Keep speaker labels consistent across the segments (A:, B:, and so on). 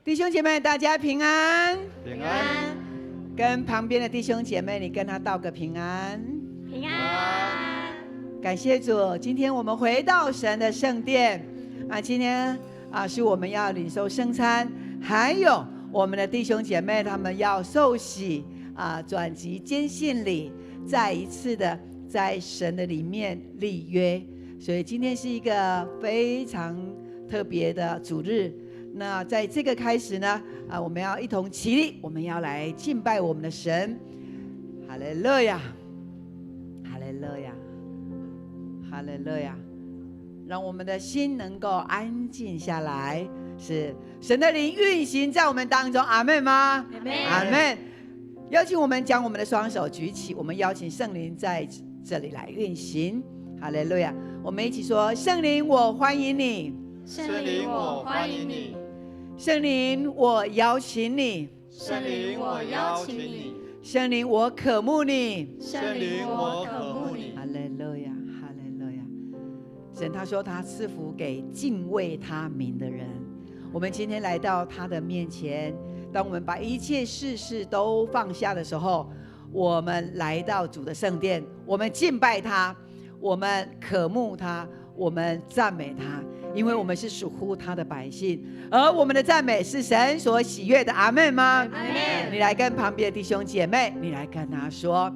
A: 弟兄姐妹，大家平安。
B: 平安。
A: 跟旁边的弟兄姐妹，你跟他道个平安。
B: 平安。
A: 感谢主，今天我们回到神的圣殿今天是我们要领受圣餐，还有我们的弟兄姐妹他们要受洗转籍坚信礼，再一次的在神的里面立约。所以今天是一个非常特别的主日。那在这个开始呢我们要一同起立，我们要来敬拜我们的神。哈利路亚，哈利路亚，哈利路亚。让我们的心能够安静下来，是神的灵运行在我们当中。阿们吗？阿们。邀请我们将我们的双手举起，我们邀请圣灵在这里来运行。哈利路亚。我们一起说：圣灵，我欢迎你。
B: 圣灵，我欢迎你。
A: 圣灵，我邀请你。
B: 圣灵，我邀请你。
A: 圣灵，我渴慕你。
B: 圣灵，我渴慕你。
A: 哈利路亚，哈利路亚。神他说他赐福给敬畏他名的人。我们今天来到他的面前，当我们把一切事都放下的时候，我们来到主的圣殿，我们敬拜他，我们渴慕他，我们赞美他，因为我们是属乎他的百姓，而我们的赞美是神所喜悦的。阿们吗？
B: 阿们。
A: 你来跟旁边的弟兄姐妹，你来跟他说，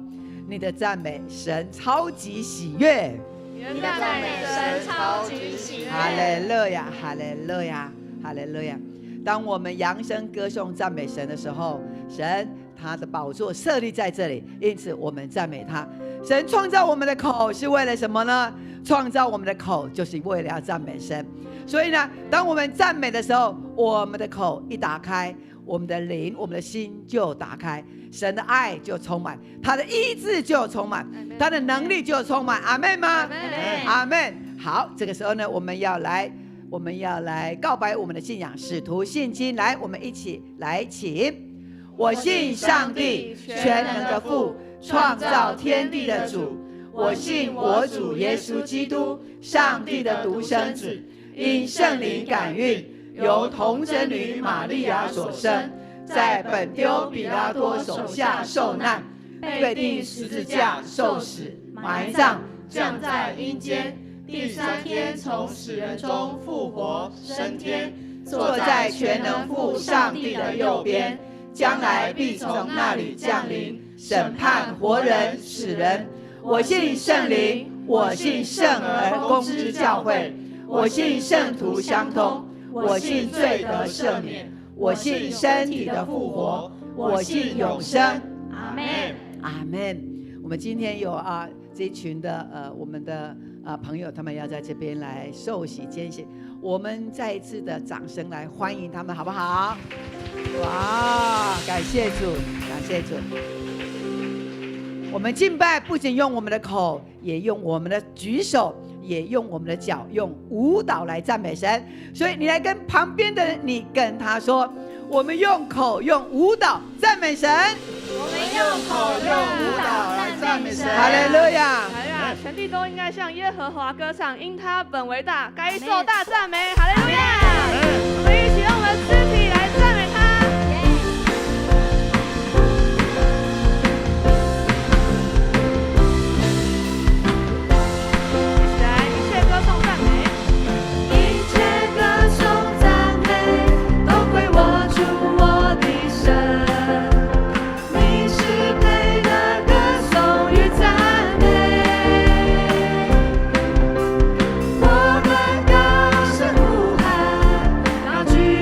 A: 你的赞美神超级喜悦。
B: 你的赞美神超级喜悦。
A: 哈利路亚，哈利路亚，哈利路亚。当我们扬声歌颂赞美神的时候，神他的宝座设立在这里，因此我们赞美他。神创造我们的口是为了什么呢？创造我们的口就是为了要赞美神。所以呢，当我们赞美的时候，我们的口一打开，我们的灵，我们的心就打开，神的爱就充满，他的医治就充满，他的能力就充满。阿们吗？阿们。好，这个时候呢，我们要来告白我们的信仰，使徒信经。来，我们一起来，请。我信上帝全能的父，创造天地的主。我信我主耶稣基督，上帝的独生子，因圣灵感孕，由童贞女玛利亚所生，在本丢彼拉多手下受难，被钉十字架受死，埋葬，
B: 降在阴间，第3天从死人中复活升天，
A: 坐在全能父上帝的右边，将来必从那里降临，审判活人死人。我信圣灵，我信圣而公之教会，我信圣徒相通，我信罪得赦免，我信身体的复活，我信永生。
B: 阿们，
A: 阿们。我们今天有这一群的我们的朋友，他们要在这边来受洗坚信，我们再一次的掌声来欢迎他们，好不好？哇，感谢主，感谢主。我们敬拜不仅用我们的口，也用我们的举手，也用我们的脚，用舞蹈来赞美神。所以你来跟旁边的人，你跟他说，我们用口用舞蹈赞美神。
B: 我们用口用舞蹈来赞美神。
A: 哈利路亚！
C: 全地都应该向耶和华歌唱，因他本为大，该受大赞美。哈利路亚！我们一起用我们的肢体来赞美他。
B: 举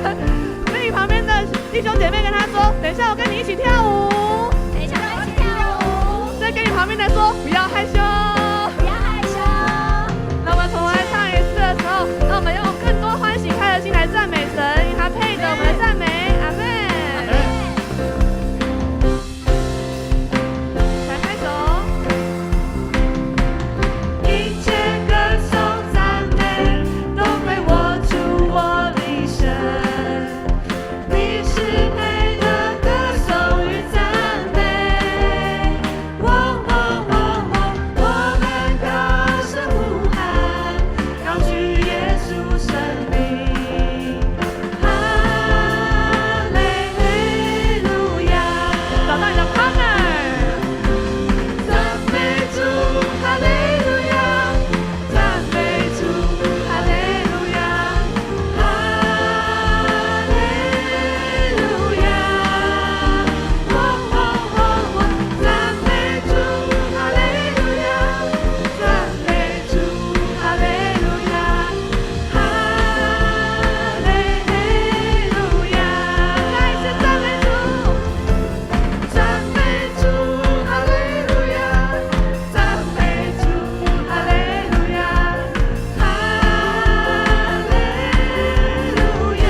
C: 跟你旁边的弟兄姐妹跟他说，等一下我跟你一起跳舞。
B: 等一下我一起跳舞。
C: 再跟你旁边的说，不要害羞。
B: 不要害羞。
C: 那我们重来唱一次的时候，让我们用更多欢喜开的心来赞美神，因为他配得我们的赞美。阿们。来开手。一切歌颂赞美都归我主我的神，你是配得歌颂与赞美。我们高声呼喊，高举耶稣生命。哈利路亚！找到你的 partner。赞美主，哈利路亚！赞美主，哈利路亚！哈利路亚！赞美主，哈利路亚！赞美主，哈利路亚！哈利路亚！再一次赞美主，赞美主，哈利路亚！赞美主，哈利路亚！哈利路亚！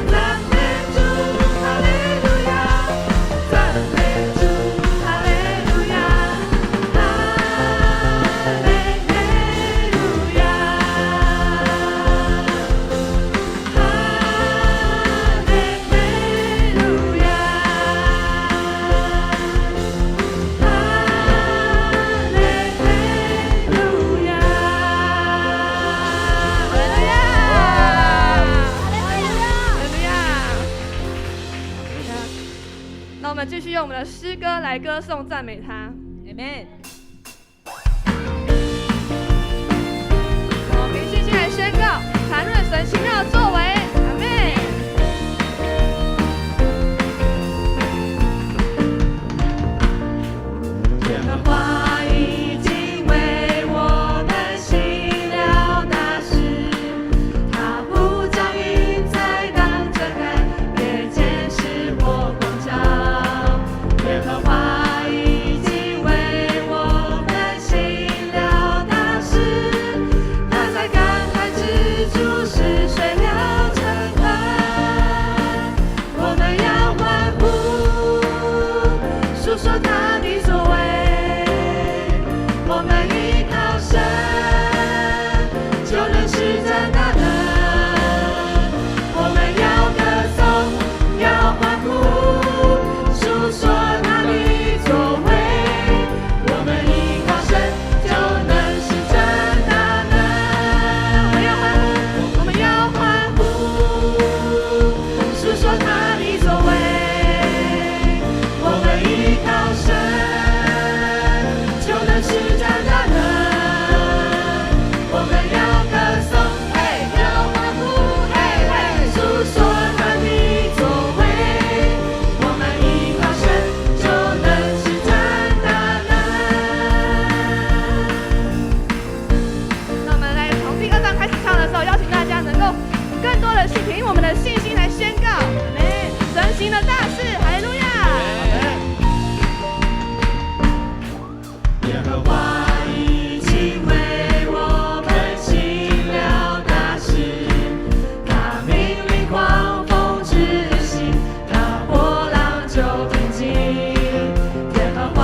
C: 赞美主，哈利路亚！赞美主，哈利路亚！哈利路亚！那我们继续用我们的诗歌来歌颂赞美他。Amen。我们凭信心来宣告，谈论神奇妙的作为。阿们。耶和华已经为我们行了大事，他不将云彩挡遮盖，夜间使我光照。耶和华已经为我们行了大事，他在干旱之处使水流成河。我们要欢呼，述说他的作为。我们依靠神，就能施展大能。我们要歌颂，要欢呼，述说他的作为。我们依靠神，就能施展大能。我们要欢呼，述说他的作为。我们依靠神，就能施展大能。我们要歌颂，要欢呼，述说他的作为。我们依靠神，就能施展大能。那我们来从第2章开始唱的时候，邀请大家能够更多的去凭我们的信心来宣告，神行的大事，哈利路亚！耶和华已经为我们行了大事，他命令狂风止息，他波浪就平静。耶和华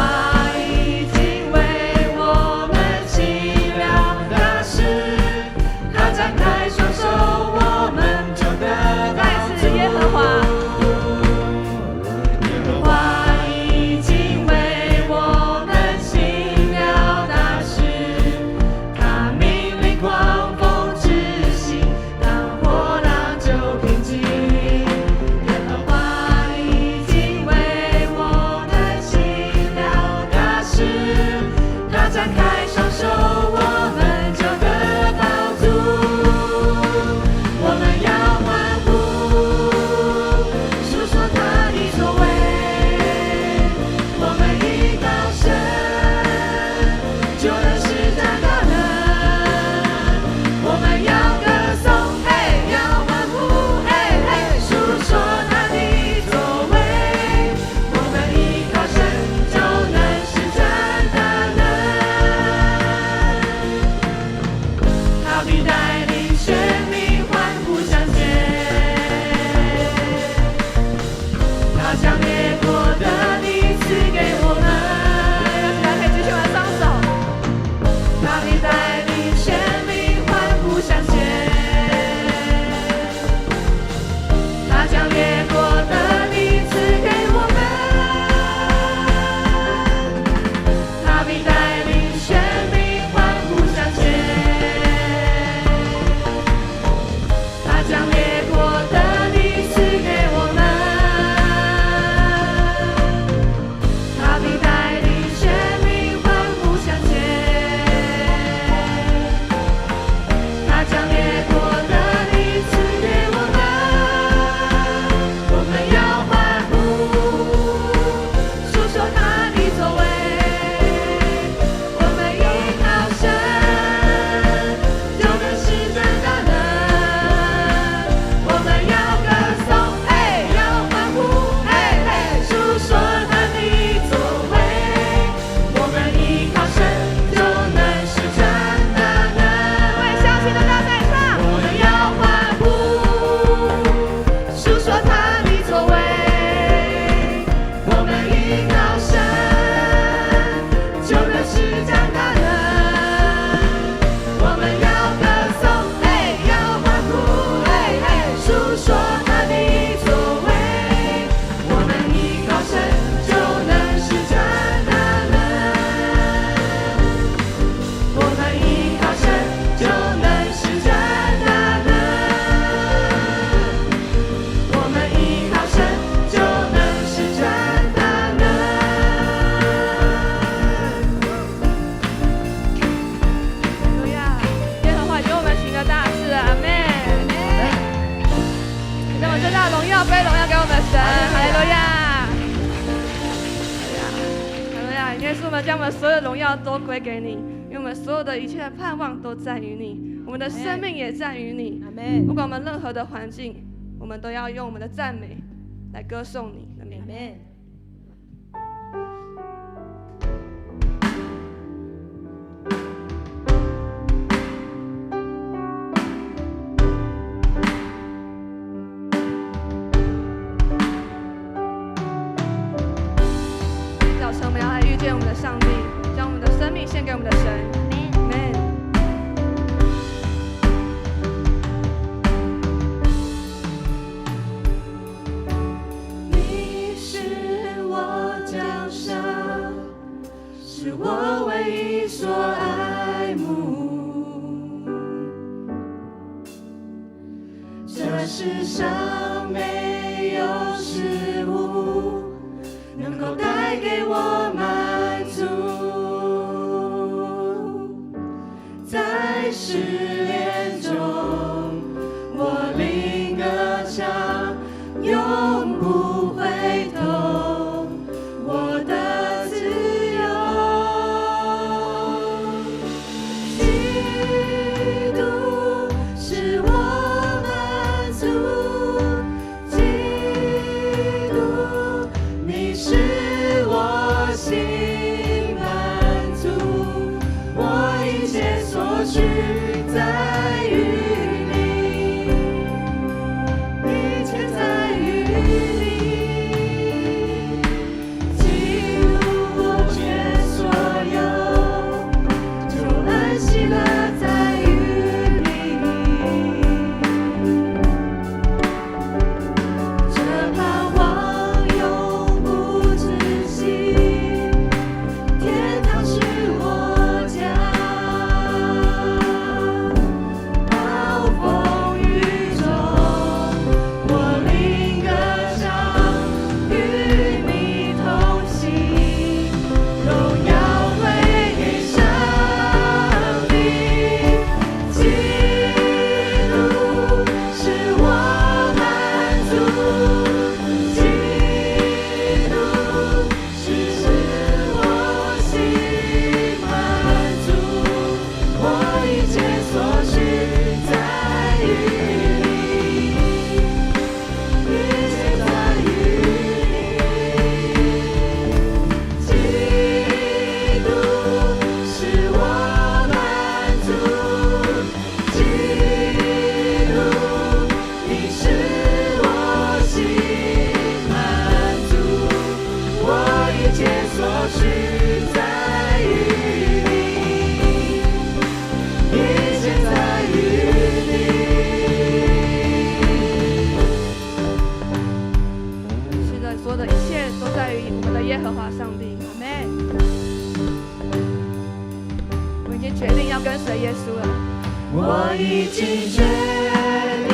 C: 已经为我们行了大事，他展开双手，我们就得到祝福。耶和华耶稣，我们将我们所有的荣耀都归给你，因为我们所有的一切的盼望都在于你，我们的生命也在于你。不管我们任何的环境，我们都要用我们的赞美来歌颂你的名。早晨我们要来遇见我们的上帝，将我们的生命献给我们的神。Amen。
B: 你是我脚上，是我唯一所爱慕。这世上没有事物能够带给我满足，在试炼中，我灵歌唱，永不回头，我的自由。基督使我满足，基督你使我心满足，我一切所需在于你，一切在于你，基督我全所有，就安息了在于你。这盼望永不止息，天堂是我家。暴风雨中，我灵歌唱，与你同行，荣耀归给上帝。基督使我满足，基督使我心满足，我一切所需在于你，一切在于你。基督使我满足，基督你使我心满足，我一切所需在于你，一切在于你。
C: 是的，所有的一切都在于我们的耶和华上帝。阿门。我已经决定要跟随耶稣了。
B: 我已经决定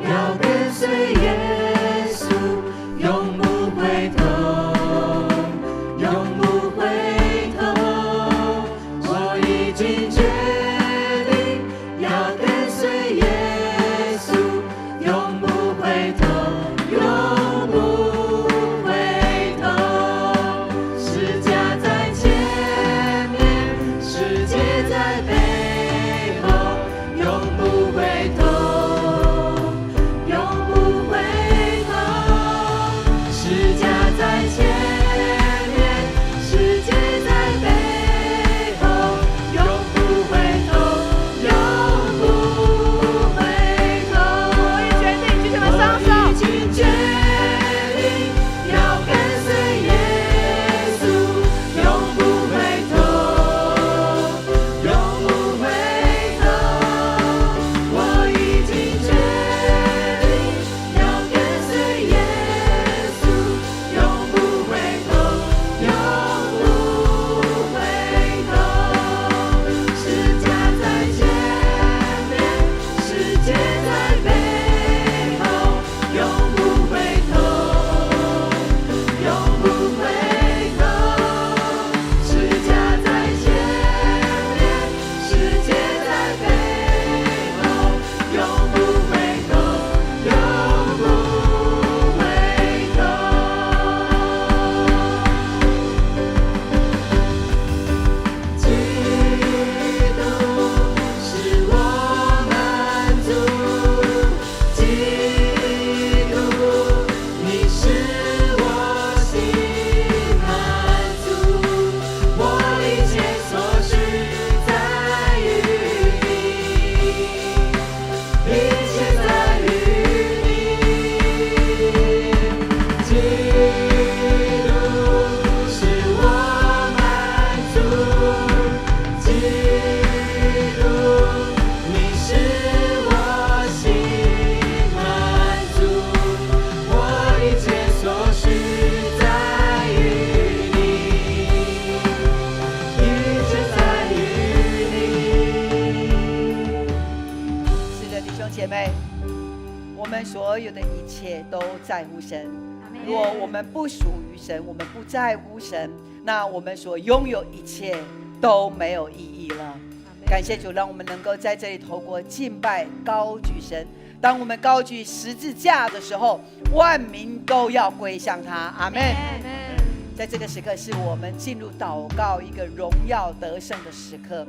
B: 要跟随耶稣，永不回头，永不回头。我已经决定要跟随耶稣，永不回头，永不回头。十架在前面，世界在背后，永不回头。
A: 姐妹，我们所有的一切都在乎神。如果我们不属于神，我们不在乎神，那我们所拥有一切都没有意义了。感谢主，让我们能够在这里透过敬拜高举神。当我们高举十字架的时候，万民都要归向他。阿们。在这个时刻，是我们进入祷告一个荣耀得胜的时刻。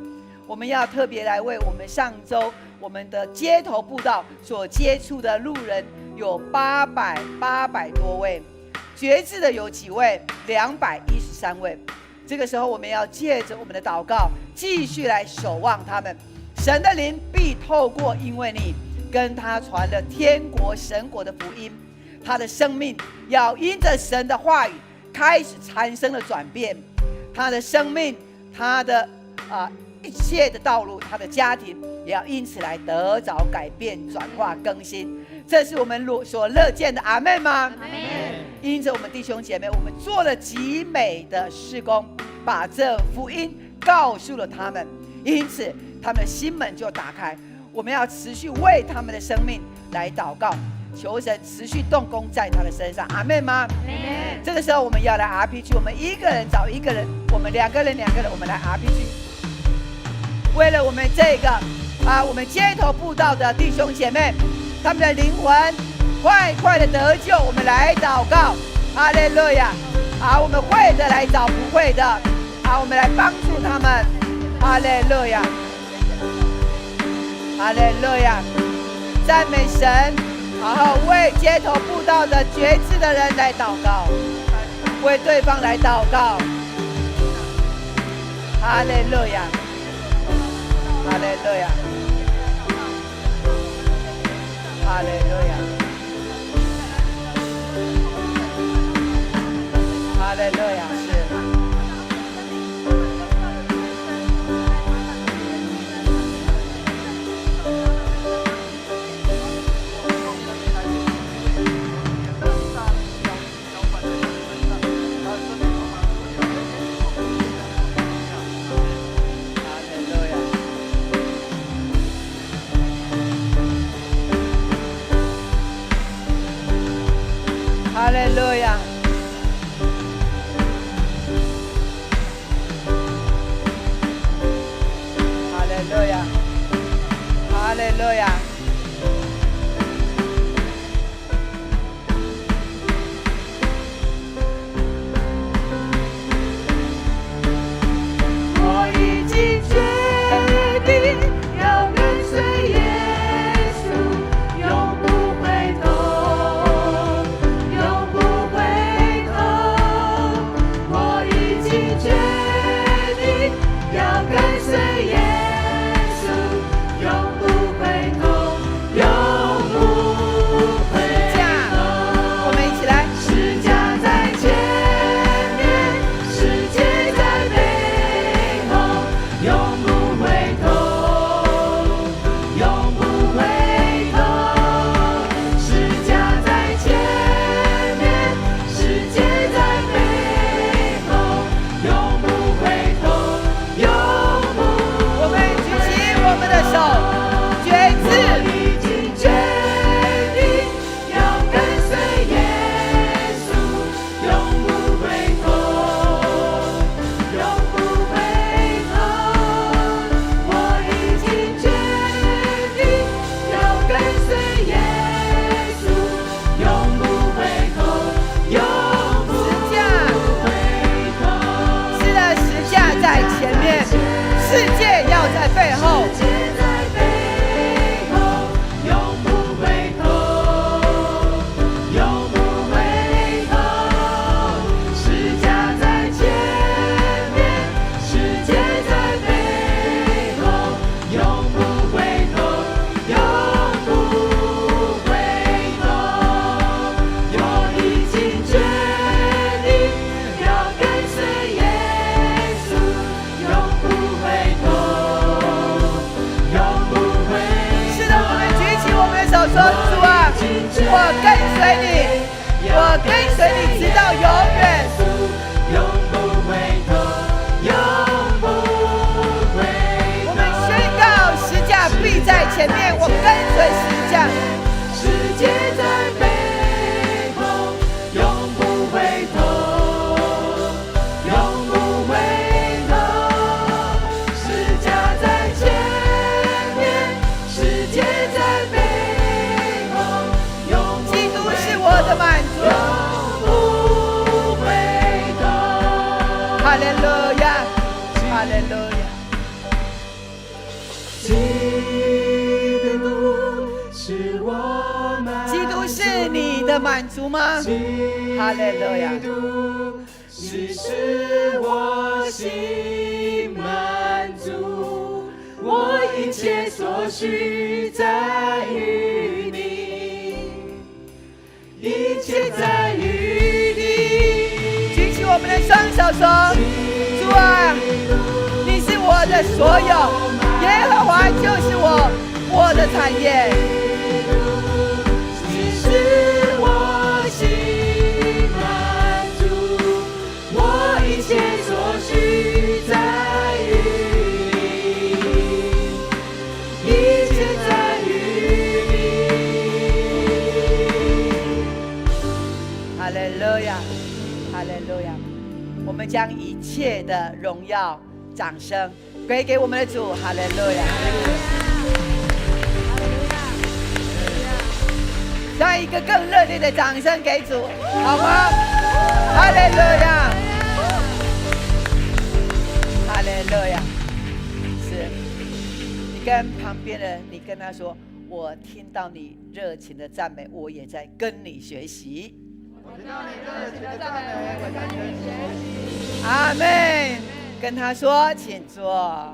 A: 我们要特别来为我们上周我们的街头布道所接触的路人有800多位，绝志的有几位？213位。这个时候，我们要借着我们的祷告，继续来守望他们。神的灵必透过因为你跟他传了天国神国的福音，他的生命要因着神的话语开始产生了转变，他的生命，他的一切的道路，他的家庭也要因此来得着改变、转化、更新。这是我们所乐见的。阿们吗？阿们。因着我们弟兄姐妹，我们做了极美的事工，把这福音告诉了他们，因此他们的心门就打开。我们要持续为他们的生命来祷告，求神持续动工在他的身上。阿们吗？这个时候我们要来 RPG， 我们一个人找一个人，我们两个人，我们来 RPG。为了我们这个我们街头布道的弟兄姐妹，他们的灵魂快的得救，我们来祷告。哈利路亚！我们会的来找不会的，我们来帮助他们。哈利路亚！哈利路亚！赞美神！然后为街头布道的绝志的人来祷告，为对方来祷告。哈利路亚！哈利路亚！哈利路亚！哈利路亚！是。哈利路亚！哈利路亚！哈利路亚！
C: 我已经决定要跟随耶稣，永不回头，永不回头。我已经决定要跟随耶稣，永不回头，永不回头。
A: 我们一起来。
C: 十架在前面，世界在背后，永不回头，永不回头。十架在前面，世界在背后，永不回头，永不
A: 我们举起我们的手，决
C: 我
A: 志。
C: 已经决定要跟随耶稣，永不回头，永不回头。我已经决定要跟随耶稣，永不回头，永不回头。
A: 是的，十架在前面，世界要在背后。
C: 世界在背后，永不回头，永不回头。十架在前面，世界在背后，永不回头，永不回头。我已经决定要跟随耶稣，永不回头，永不回头。
A: 是的，我们举起我们的手说：主啊，我跟随你，我跟随你直到永远。
C: 永不回头，永不回头。
A: 我们宣告十架必在前面，我跟随十的满足吗？哈利路亚！
B: 是使我心满足，我一切所需在于你，一切在于你。
A: 举起我们的双手说：主啊，你是我的所有，耶和华就是我的产业。
B: 你使我心满足，我一切所需在于你，一切在于你。
A: 哈利路亚，哈利路亚！我们将一切的荣耀、掌声归给我们的主。哈利路亚！让一个更热烈的掌声给主，好吗？哈利路亚！哈利路亚！是，你跟旁边的人，你跟他说：“我听到你热情的赞美，我也在跟你学习。”我听到你热情的赞美，我在跟你学习。阿们！跟他说，请坐。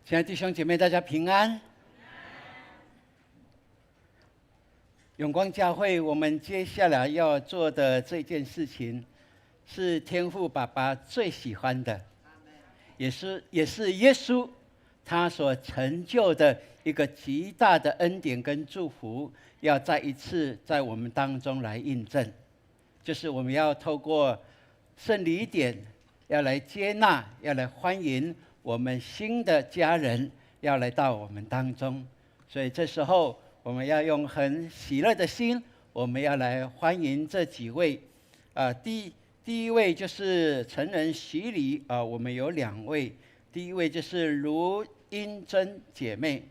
D: 亲爱的弟兄姐妹，大家平安。永光教会，我们接下来要做的这件事情，是天父爸爸最喜欢的，也是耶稣他所成就的一个极大的恩典跟祝福，要再一次在我们当中来印证，就是我们要透过圣礼典，要来接纳，要来欢迎我们新的家人要来到我们当中，所以这时候我们要用很喜乐的心，我们要来欢迎这几位。第一位就是成人洗礼，我们有2位。第一位就是卢英珍姐妹，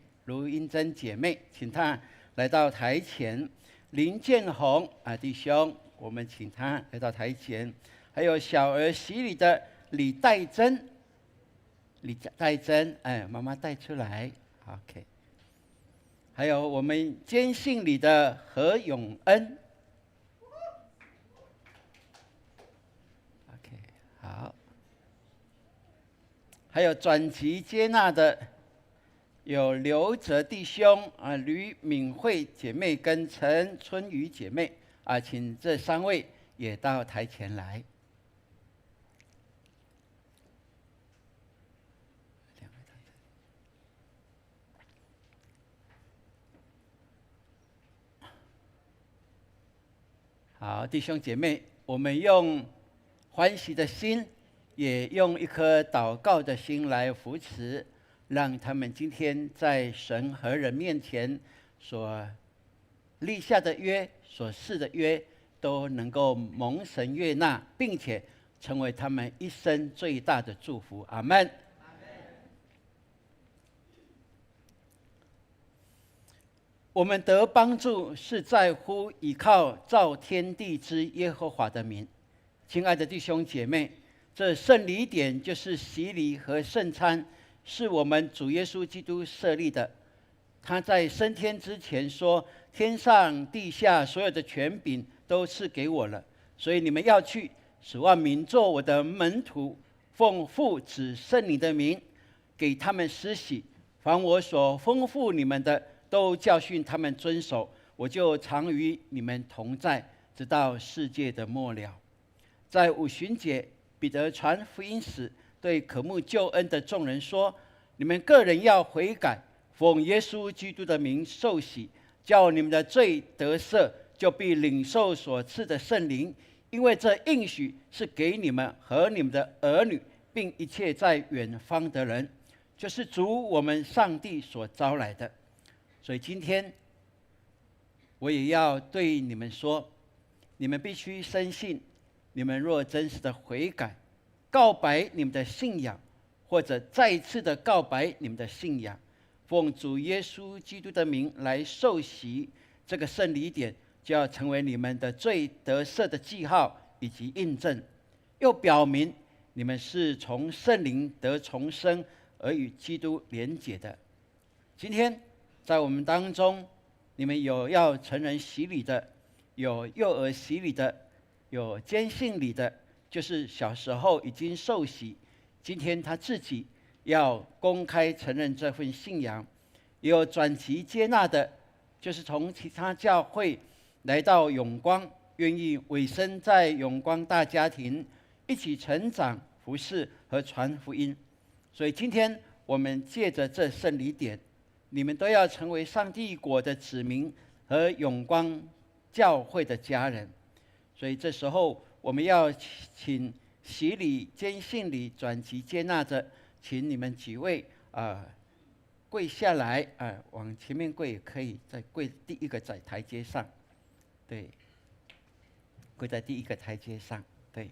D: 请她来到台前。林建宏弟兄，我们请他来到台前。还有小儿洗礼的李代珍，妈妈带出来 ，OK。还有我们坚信里的何永恩 ，OK， 好。还有转籍接纳的有刘哲弟兄吕敏慧姐妹跟陈春雨姐妹请这3位也到台前来。好，弟兄姐妹，我们用欢喜的心，也用一颗祷告的心来扶持，让他们今天在神和人面前所立下的约、所誓的约，都能够蒙神悦纳，并且成为他们一生最大的祝福。阿们。我们得帮助是在乎倚靠造天地之耶和华的名。亲爱的弟兄姐妹，这圣礼典就是洗礼和圣餐，是我们主耶稣基督设立的。他在升天之前说：“天上地下所有的权柄都赐给我了，所以你们要去，使万民做我的门徒，奉父子圣灵的名，给他们施洗。凡我所吩咐你们的，都教训他们遵守，我就常与你们同在，直到世界的末了。”在五旬节，彼得传福音时，对渴慕救恩的众人说：“你们个人要悔改，奉耶稣基督的名受洗，叫你们的罪得赦，就必领受所赐的圣灵。因为这应许是给你们和你们的儿女，并一切在远方的人，就是主我们上帝所招来的。”所以今天我也要对你们说，你们必须深信，你们若真实的悔改，告白你们的信仰，或者再一次的告白你们的信仰，奉主耶稣基督的名来受洗，这个圣礼点就要成为你们的罪得赦的记号以及印证，又表明你们是从圣灵得重生而与基督连结的。今天在我们当中，你们有要成人洗礼的，有幼儿洗礼的，有坚信礼的，就是小时候已经受洗，今天他自己要公开承认这份信仰；也有转籍接纳的，就是从其他教会来到永光，愿意委身在永光大家庭，一起成长、服侍和传福音。所以今天我们借着这圣礼点，你们都要成为上帝国的子民和永光教会的家人。所以这时候我们要请洗礼、坚信礼、转籍接纳者，请你们几位跪下来往前面跪也可以，在跪第一个在台阶上，对，跪在第一个台阶上，对。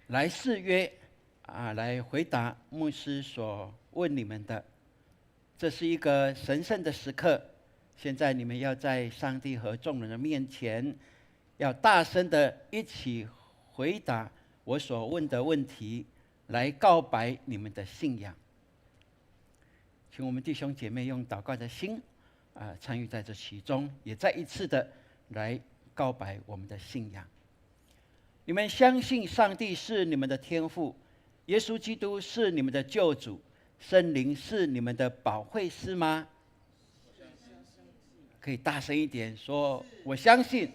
D: 来誓约来回答牧师所问你们的。这是一个神圣的时刻，现在你们要在上帝和众人的面前，要大声的一起回答我所问的问题，来告白你们的信仰。请我们弟兄姐妹用祷告的心参与在这其中，也再一次的来告白我们的信仰。你们相信上帝是你们的天父，耶稣基督是你们的救主，圣灵是你们的保惠师吗？可以大声一点说，我相信。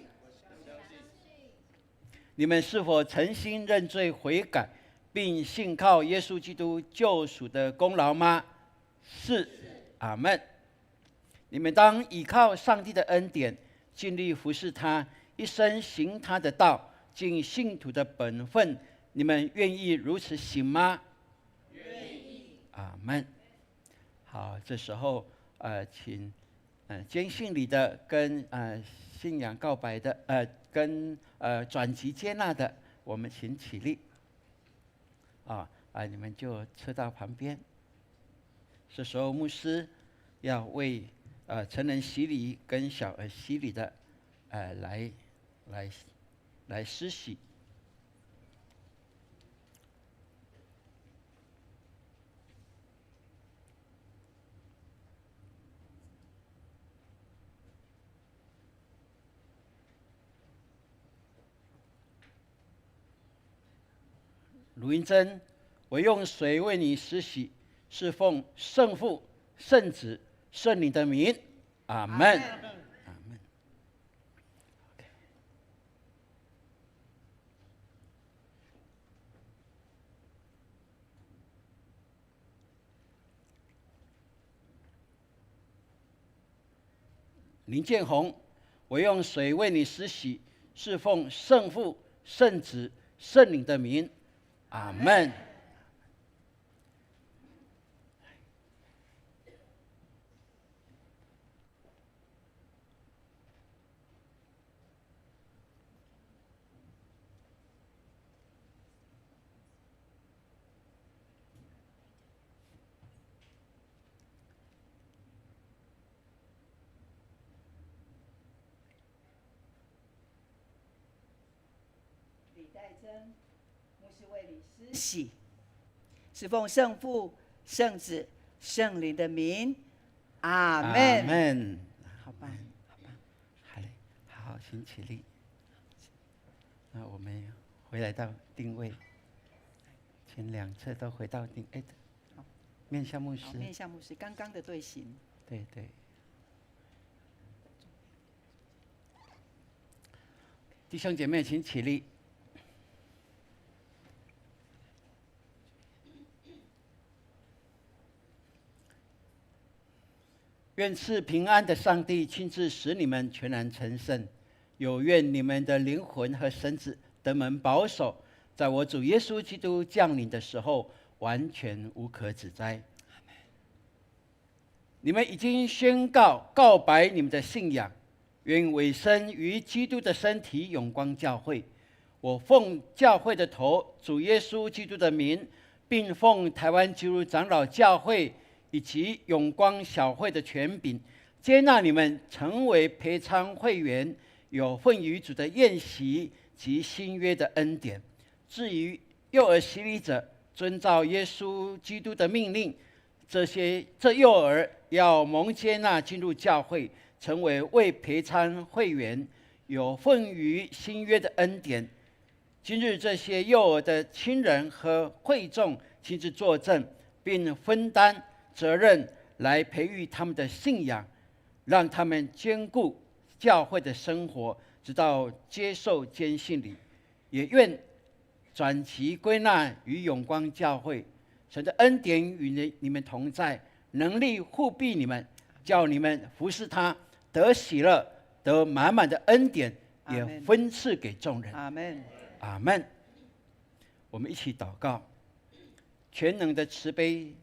D: 你们是否诚心认罪悔改，并信靠耶稣基督救赎的功劳吗？是。阿们。你们当倚靠上帝的恩典，尽力服侍他，一生行他的道，尽信徒的本分。你们愿意如此行吗？
B: 愿意。
D: 阿们。好，这时候请坚信礼的跟信仰告白的跟转籍接纳的，我们请起立。你们就撤到旁边。这时候牧师要为成人洗礼跟小儿洗礼的来施洗。卢英珍，我用水为你施洗，是奉圣父、圣子、圣灵的名。阿们。阿们。林建宏，我用水为你施洗，是奉圣父、圣子、圣灵的名。阿们。
A: 李代珍牧师为你施洗，是奉圣父、圣子、圣灵的名。阿们。
D: 阿们。好棒，好棒，好嘞，好，请起立。那我们回来到定位，请两侧都回到定。面向牧师。
A: 面向牧师，刚刚的队形。
D: 对对。弟兄姐妹，请起立。愿赐平安的上帝亲自使你们全然成圣，有愿你们的灵魂和身子得蒙保守，在我主耶稣基督降临的时候，完全无可指摘。你们已经宣告白你们的信仰，愿委身于基督的身体永光教会。我奉教会的头主耶稣基督的名，并奉台湾基督长老教会以及永光小会的权柄，接纳你们成为培昌会员，有份于主的宴席及新约的恩典。至于幼儿洗礼者，遵照耶稣基督的命令，这幼儿要蒙接纳进入教会，成为未培昌会员，有份于新约的恩典。今日这些幼儿的亲人和会众亲自作证，并分担责任来培育他们的信仰，让他们兼顾教会的生活，直到接受坚信礼。也愿转其归纳于永光教会。神的恩典与你们同在，能力护庇你们，叫你们服侍他，得喜乐，得满满的恩典，也分赐给众人。
A: 阿门。
D: 阿门。我们一起祷告。全能的慈悲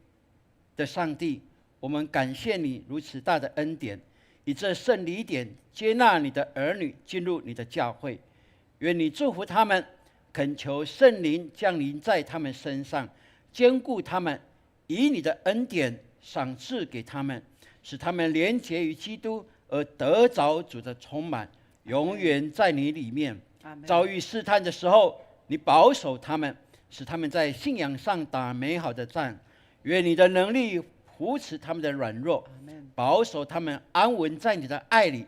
D: 的上帝，我们感谢你如此大的恩典，以这圣礼典接纳你的儿女进入你的教会。愿你祝福他们，恳求圣灵降临在他们身上，坚固他们，以你的恩典赏赐给他们，使他们连结于基督，而得着主的充满，永远在你里面。遭遇试探的时候，你保守他们，使他们在信仰上打美好的战。愿你的能力扶持他们的软弱，保守他们安稳在你的爱里，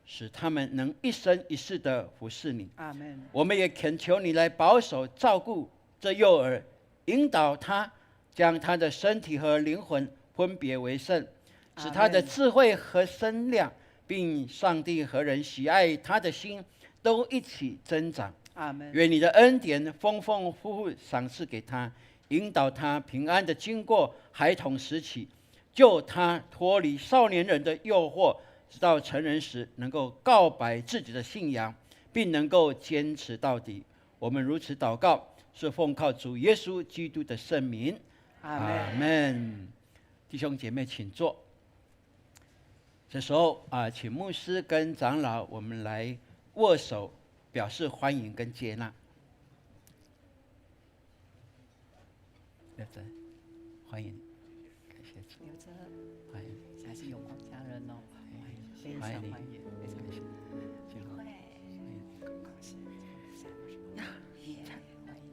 D: 使他们能一生一世的服侍你。
A: 阿门。
D: 我们也恳求你来保守照顾这幼儿，引导他，将他的身体和灵魂分别为圣，使他的智慧和身量，并上帝和人喜爱他的心都一起增长。
A: 阿门。
D: 愿你的恩典丰丰富富赏赐给他，引导他平安的经过孩童时期，救他脱离少年人的诱惑，直到成人时能够告白自己的信仰，并能够坚持到底。我们如此祷告，是奉靠主耶稣基督的圣名。阿门。弟兄姐妹，请坐。这时候请牧师跟长老我们来握手，表示欢迎跟接纳。刘真，欢迎，感谢主。
A: 刘真，
D: 欢迎，
A: 还是永光家人哦，非常欢迎，非常谢谢。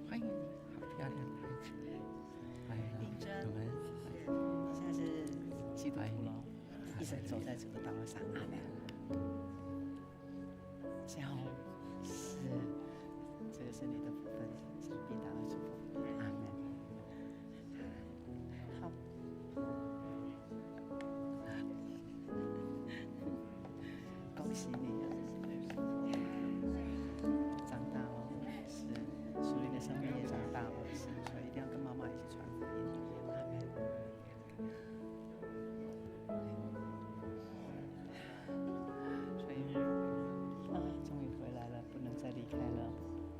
D: 欢迎你，好漂亮的孩子。欢迎
A: 英珍，
D: 我们
A: 你现在是基督徒了，一生走在主的道路上。阿门。然后是，这个是你的福分，是必达的祝福。阿门。好。恭喜你啊！长大了，是属灵的生命也长大了，是，所以一定要跟妈妈一起传福音。阿门。所以终于回来了，不能再离开了，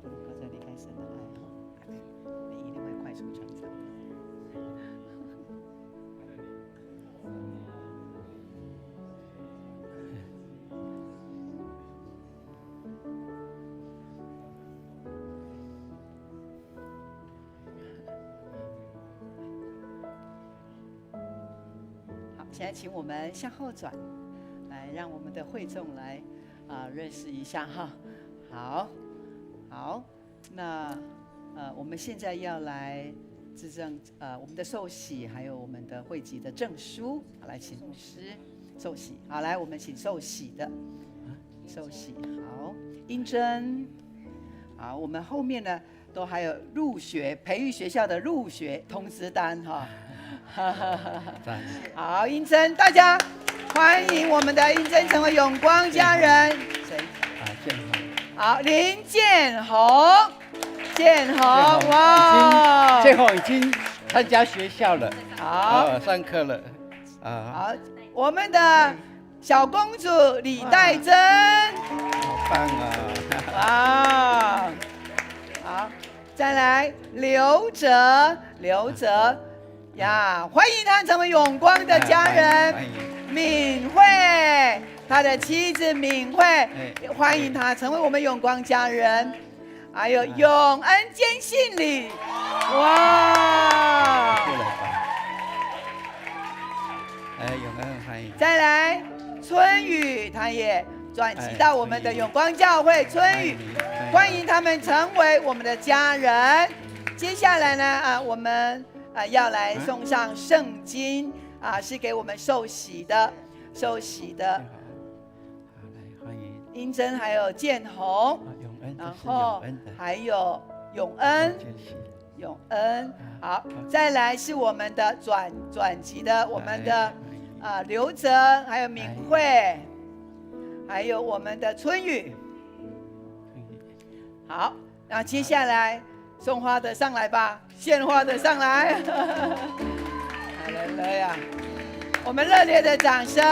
A: 不能够再离开神的爱了。阿门。你一定会快速成长。好，现在请我们向后转，来让我们的会众来认识一下哈。好，那我们现在要来制证我们的受洗，还有我们的会籍的证书。好，来请牧师受洗。好，来我们请受洗的受洗。好，英珍。好，我们后面呢都还有入学培育学校的入学通知单哈。好，英珍，大家欢迎我们的英珍成为永光家人。谁？
D: 建宏。
A: 好，林建宏，哇！
D: 建宏已经参加学校了，
A: 好，
D: 上课了。
A: 好，我们的小公主李黛珍，
D: 好棒啊！
A: 好，再来刘哲，呀，欢迎他成为永光的家人。
D: 欢迎
A: 敏慧，他的妻子敏慧，欢迎他成为我们永光家人。还有永恩坚信里，哇！
D: 过来吧。永恩欢迎。
A: 再来，春雨，他也转籍到我们的永光教会。春雨，欢迎他们成为我们的家人。接下来呢，我们要来送上圣经是给我们受洗的。好，来欢迎英珍，还有建宏，然后还有永恩，好，再来是我们的转籍的，我们的刘哲，还有敏慧，还有我们的春雨。好，那接下来送花的上来吧，献花的上来。哈利路亚！我们热烈的掌声。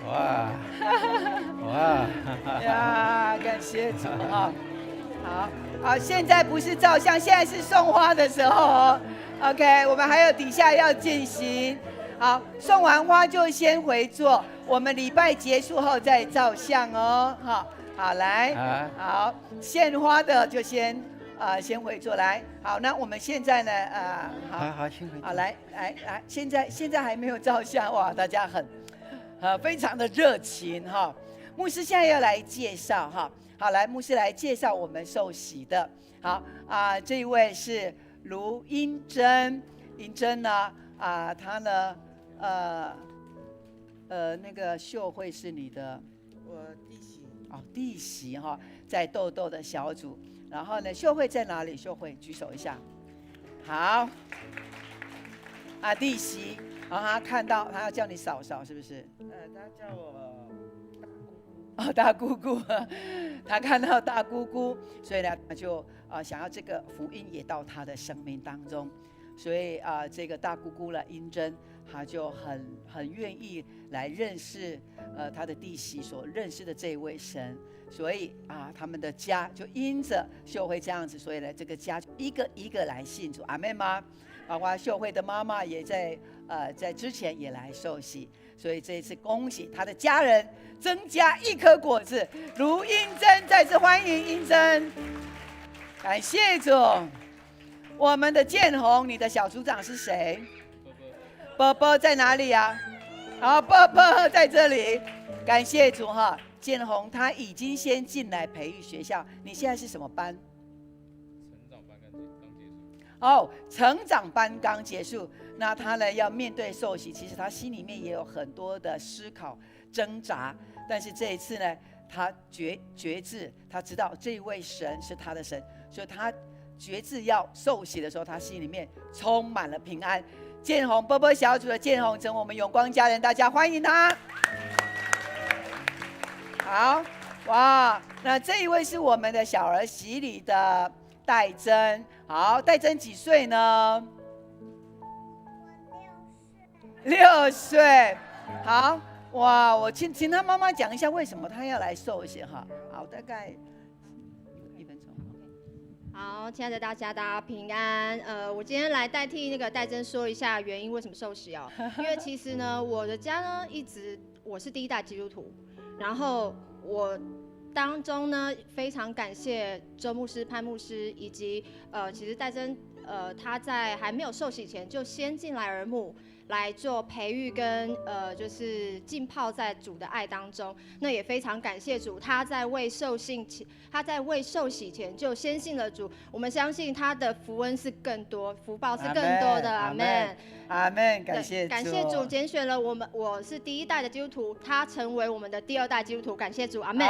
D: 哇
A: 呀，感谢主哈！好，现在不是照相，现在是送花的时候。OK， 我们还有底下要进行。好，送完花就先回座，我们礼拜结束后再照相哦。好，来，好，献花的就先回座来。好，那我们现在呢？
D: 好，先回座。
A: 好，来，现在还没有照相哇，大家非常的热情哈。牧师现在要来介绍哈。好，来，牧师来介绍我们受洗的。好这一位是卢英珍，英珍呢她呢那个秀慧是你的
B: 我弟媳
A: 弟媳哈，在豆豆的小组。然后呢，秀慧在哪里？秀慧举手一下。好，弟媳，然后他看到他要叫你嫂嫂，是不是？
B: 他叫我
A: 大姑姑，他看到大姑姑，所以呢，他就想要这个福音也到他的生命当中，所以这个大姑姑呢，英珍，他就很愿意来认识他的弟媳所认识的这位神，所以他们的家就因着秀慧这样子，所以呢，这个家就一个一个来信主，阿们吗？包括秀慧的妈妈也在之前也来受洗。所以这一次恭喜他的家人增加一颗果子，卢英珍，再次欢迎英珍，感谢主。我们的建宏，你的小组长是谁？波波在哪里呀？好，波波在这里，感谢主哈。建宏他已经先进来培育学校，你现在是什么班？成长班刚结束，那他呢要面对受洗，其实他心里面也有很多的思考挣扎，但是这一次呢，他觉志，他知道这位神是他的神，所以他决志要受洗的时候，他心里面充满了平安。建宏波波小组的建宏成为我们永光家人，大家欢迎他。好，哇，那这一位是我们的小儿洗礼的戴珍。好，戴珍几岁呢？6岁。好，哇，我请他妈妈讲一下为什么他要来受洗哈。好，大概1分钟。
E: 好，亲爱的大家平安。我今天来代替那个戴珍说一下原因，为什么受洗哦？因为其实呢，我的家呢我是第一代基督徒，然后我当中呢，非常感谢周牧师、潘牧师，以及其实戴珍他在还没有受洗前就先进来耳目来做培育跟就是浸泡在主的爱当中。那也非常感谢主，他在未受洗前就先信了主。我们相信他的福恩是更多，福报是更多的。阿们，
A: 阿们，感谢主，
E: 感谢主拣选了我是第一代的基督徒，他成为我们的第2代基督徒。感谢主，阿们。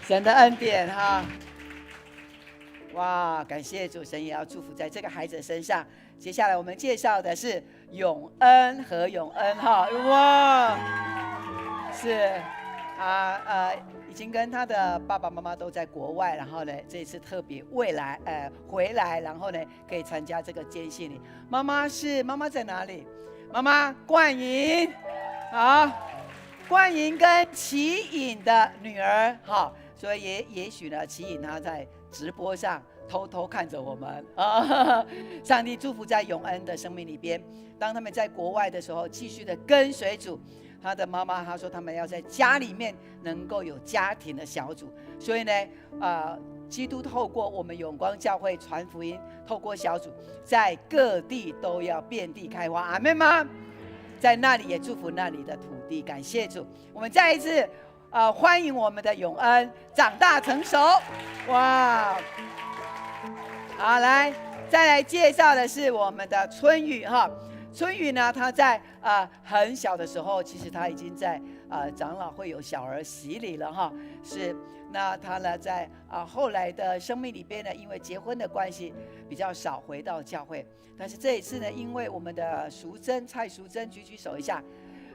A: 神的恩典哈。哇，感谢主，神也要祝福在这个孩子的身上。接下来我们介绍的是永恩和永恩哈，哇，是已经跟他的爸爸妈妈都在国外，然后呢，这一次特别回来，然后呢可以参加这个坚信礼。妈妈在哪里？妈妈冠莹，好，冠莹跟齐颖的女儿，好。所以也许呢，启颖他在直播上偷偷看着我们啊。上帝祝福在永恩的生命里边，当他们在国外的时候，继续的跟随主。他的妈妈他说，他们要在家里面能够有家庭的小组，所以呢，基督透过我们永光教会传福音，透过小组，在各地都要遍地开花，阿们吗？在那里也祝福那里的土地，感谢主。我们再一次欢迎我们的永恩长大成熟，哇！好，来再来介绍的是我们的春雨哈。春雨呢，他在很小的时候，其实他已经在长老会有小儿洗礼了哈。是，那他呢在后来的生命里边呢，因为结婚的关系比较少回到教会，但是这一次呢，因为我们的淑珍蔡淑珍举手一下，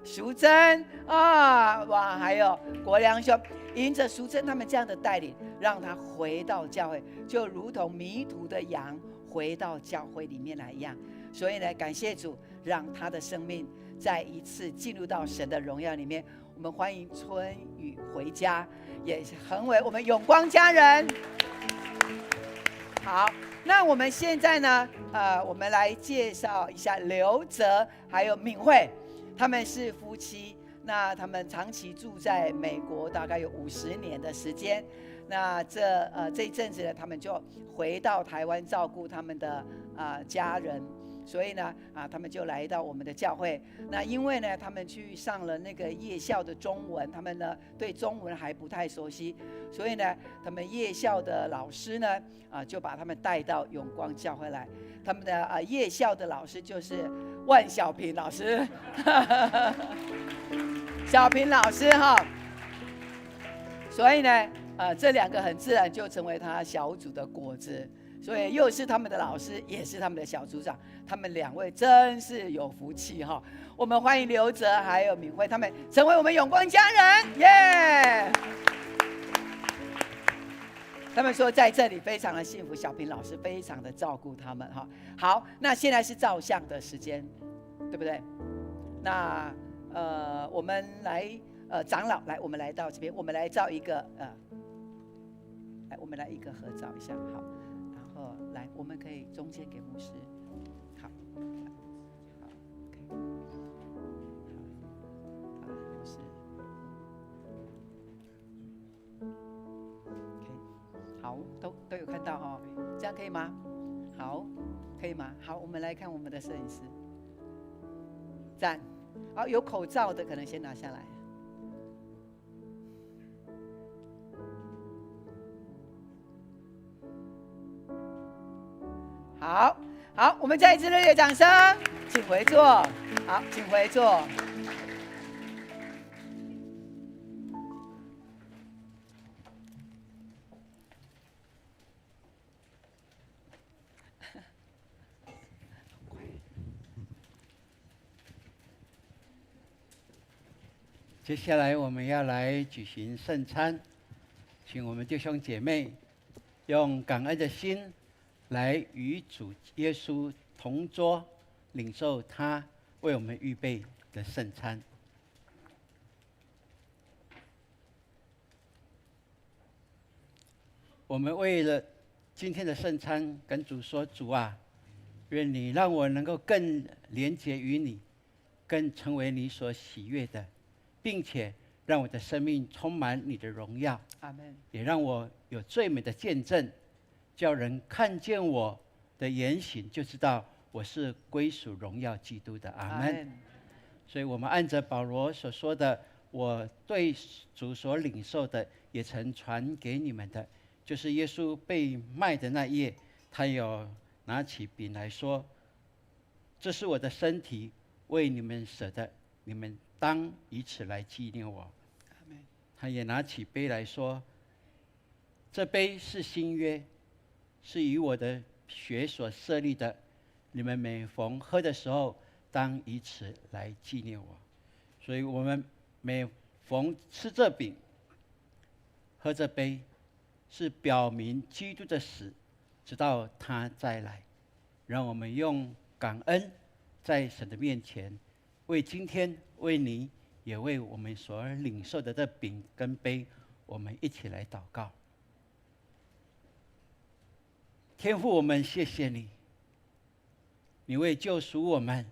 A: 淑珍哇，还有国良兄，迎着淑珍他们这样的带领，让他回到教会，就如同迷途的羊回到教会里面来一样。所以呢，感谢主，让他的生命再一次进入到神的荣耀里面。我们欢迎春雨回家，也成为我们永光家人。好，那我们现在呢，我们来介绍一下刘哲还有敏慧，他们是夫妻。那他们长期住在美国，大概有50年的时间。那这一阵子呢，他们就回到台湾照顾他们的家人。所以呢，他们就来到我们的教会。那因为呢，他们去上了那个夜校的中文，他们呢对中文还不太熟悉，所以呢，他们夜校的老师呢，就把他们带到永光教会来。他们的夜校的老师就是万小平老师，小平老师哈。所以呢，这2个很自然就成为他小组的果子。所以又是他们的老师，也是他们的小组长，他们2位真是有福气哈！我们欢迎刘哲还有敏慧，他们成为我们永光家人，耶！他们说在这里非常的幸福，小平老师非常的照顾他们哈。好，那现在是照相的时间，对不对？那我们来长老来，我们来到这边，我们来照一个来我们来一个合照一下，好。来，我们可以中间给牧师，好，好 ，OK， 好，牧师 ，OK， 好，都有看到哦，这样可以吗？好，可以吗？好，我们来看我们的摄影师，赞，好，有口罩的可能先拿下来。好，好，我们再一次热烈掌声，请回座。好，请回座。
D: 接下来我们要来举行圣餐，请我们弟兄姐妹用感恩的心来与主耶稣同桌，领受他为我们预备的圣餐。我们为了今天的圣餐跟主说：主啊，愿你让我能够更连结于你，更成为你所喜悦的，并且让我的生命充满你的荣耀。
A: 阿们。
D: 也让我有最美的见证，叫人看见我的言行，就知道我是归属荣耀基督的。阿们。所以我们按着保罗所说的，我对主所领受的，也曾传给你们的，就是耶稣被卖的那夜，他有拿起饼来说：这是我的身体，为你们舍的，你们当以此来纪念我。他也拿起杯来说：这杯是新约，是以我的血所设立的，你们每逢喝的时候，当以此来纪念我。所以我们每逢吃这饼喝这杯，是表明基督的死，直到他再来。让我们用感恩在神的面前，为今天，为你，也为我们所领受的这饼跟杯，我们一起来祷告。天父，我们谢谢你，你为救赎我们，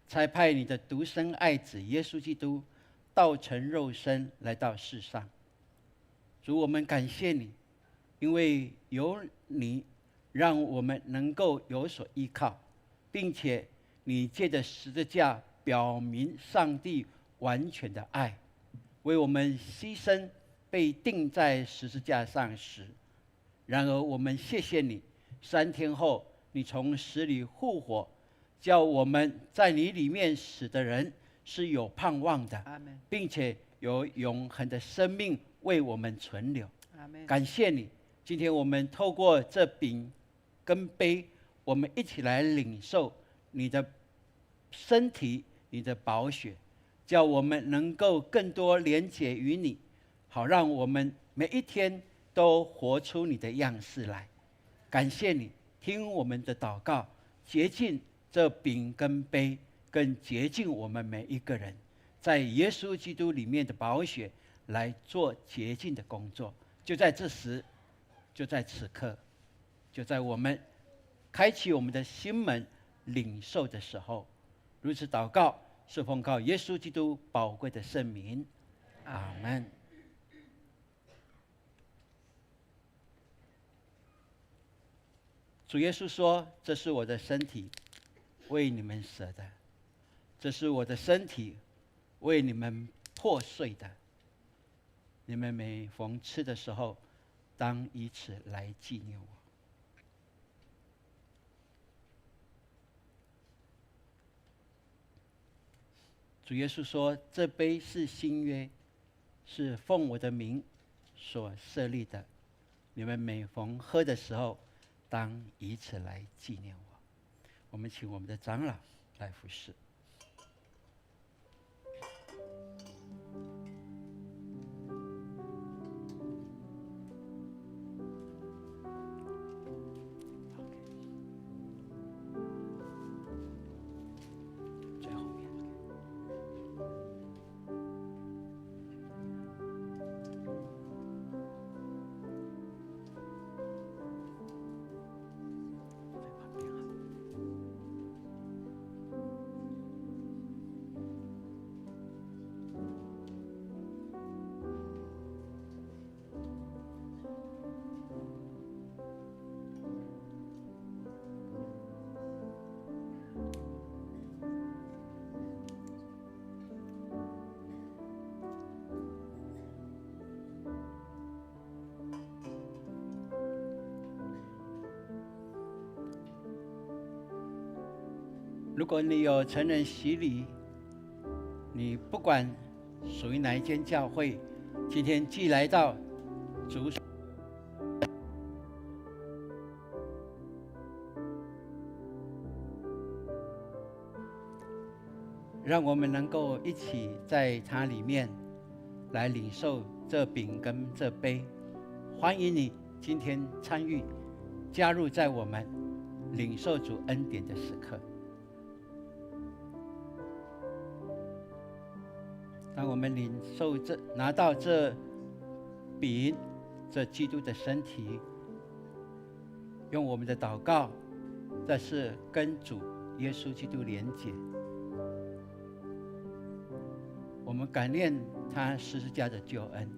D: 差派你的独生爱子耶稣基督道成肉身来到世上。主，我们感谢你，因为有你，让我们能够有所依靠，并且你借着十字架表明上帝完全的爱，为我们牺牲，被钉在十字架上时。然而我们谢谢你，3天后你从死里复活，叫我们在你里面死的人是有盼望的，并且有永恒的生命为我们存留。感谢你，今天我们透过这饼跟杯，我们一起来领受你的身体，你的宝血，叫我们能够更多连结于你，好让我们每一天都活出你的样式来。感谢你，听我们的祷告，洁净这饼跟杯，更洁净我们每一个人，在耶稣基督里面的宝血来做洁净的工作。就在这时，就在此刻，就在我们开启我们的心门领受的时候，如此祷告，是奉靠耶稣基督宝贵的圣名，阿们。主耶稣说：“这是我的身体，为你们舍的；这是我的身体，为你们破碎的。你们每逢吃的时候，当以此来纪念我。”主耶稣说：“这杯是新约，是奉我的名所设立的。你们每逢喝的时候，当以此来纪念我。”我们请我们的长老来服侍。如果你有成人洗礼，你不管属于哪一间教会，今天既来到主，让我们能够一起在它里面来领受这饼跟这杯。欢迎你今天参与，加入在我们领受主恩典的时刻。当我们领受拿到这饼，这基督的身体，用我们的祷告，这是跟主耶稣基督连结。我们感念他十字架的救恩，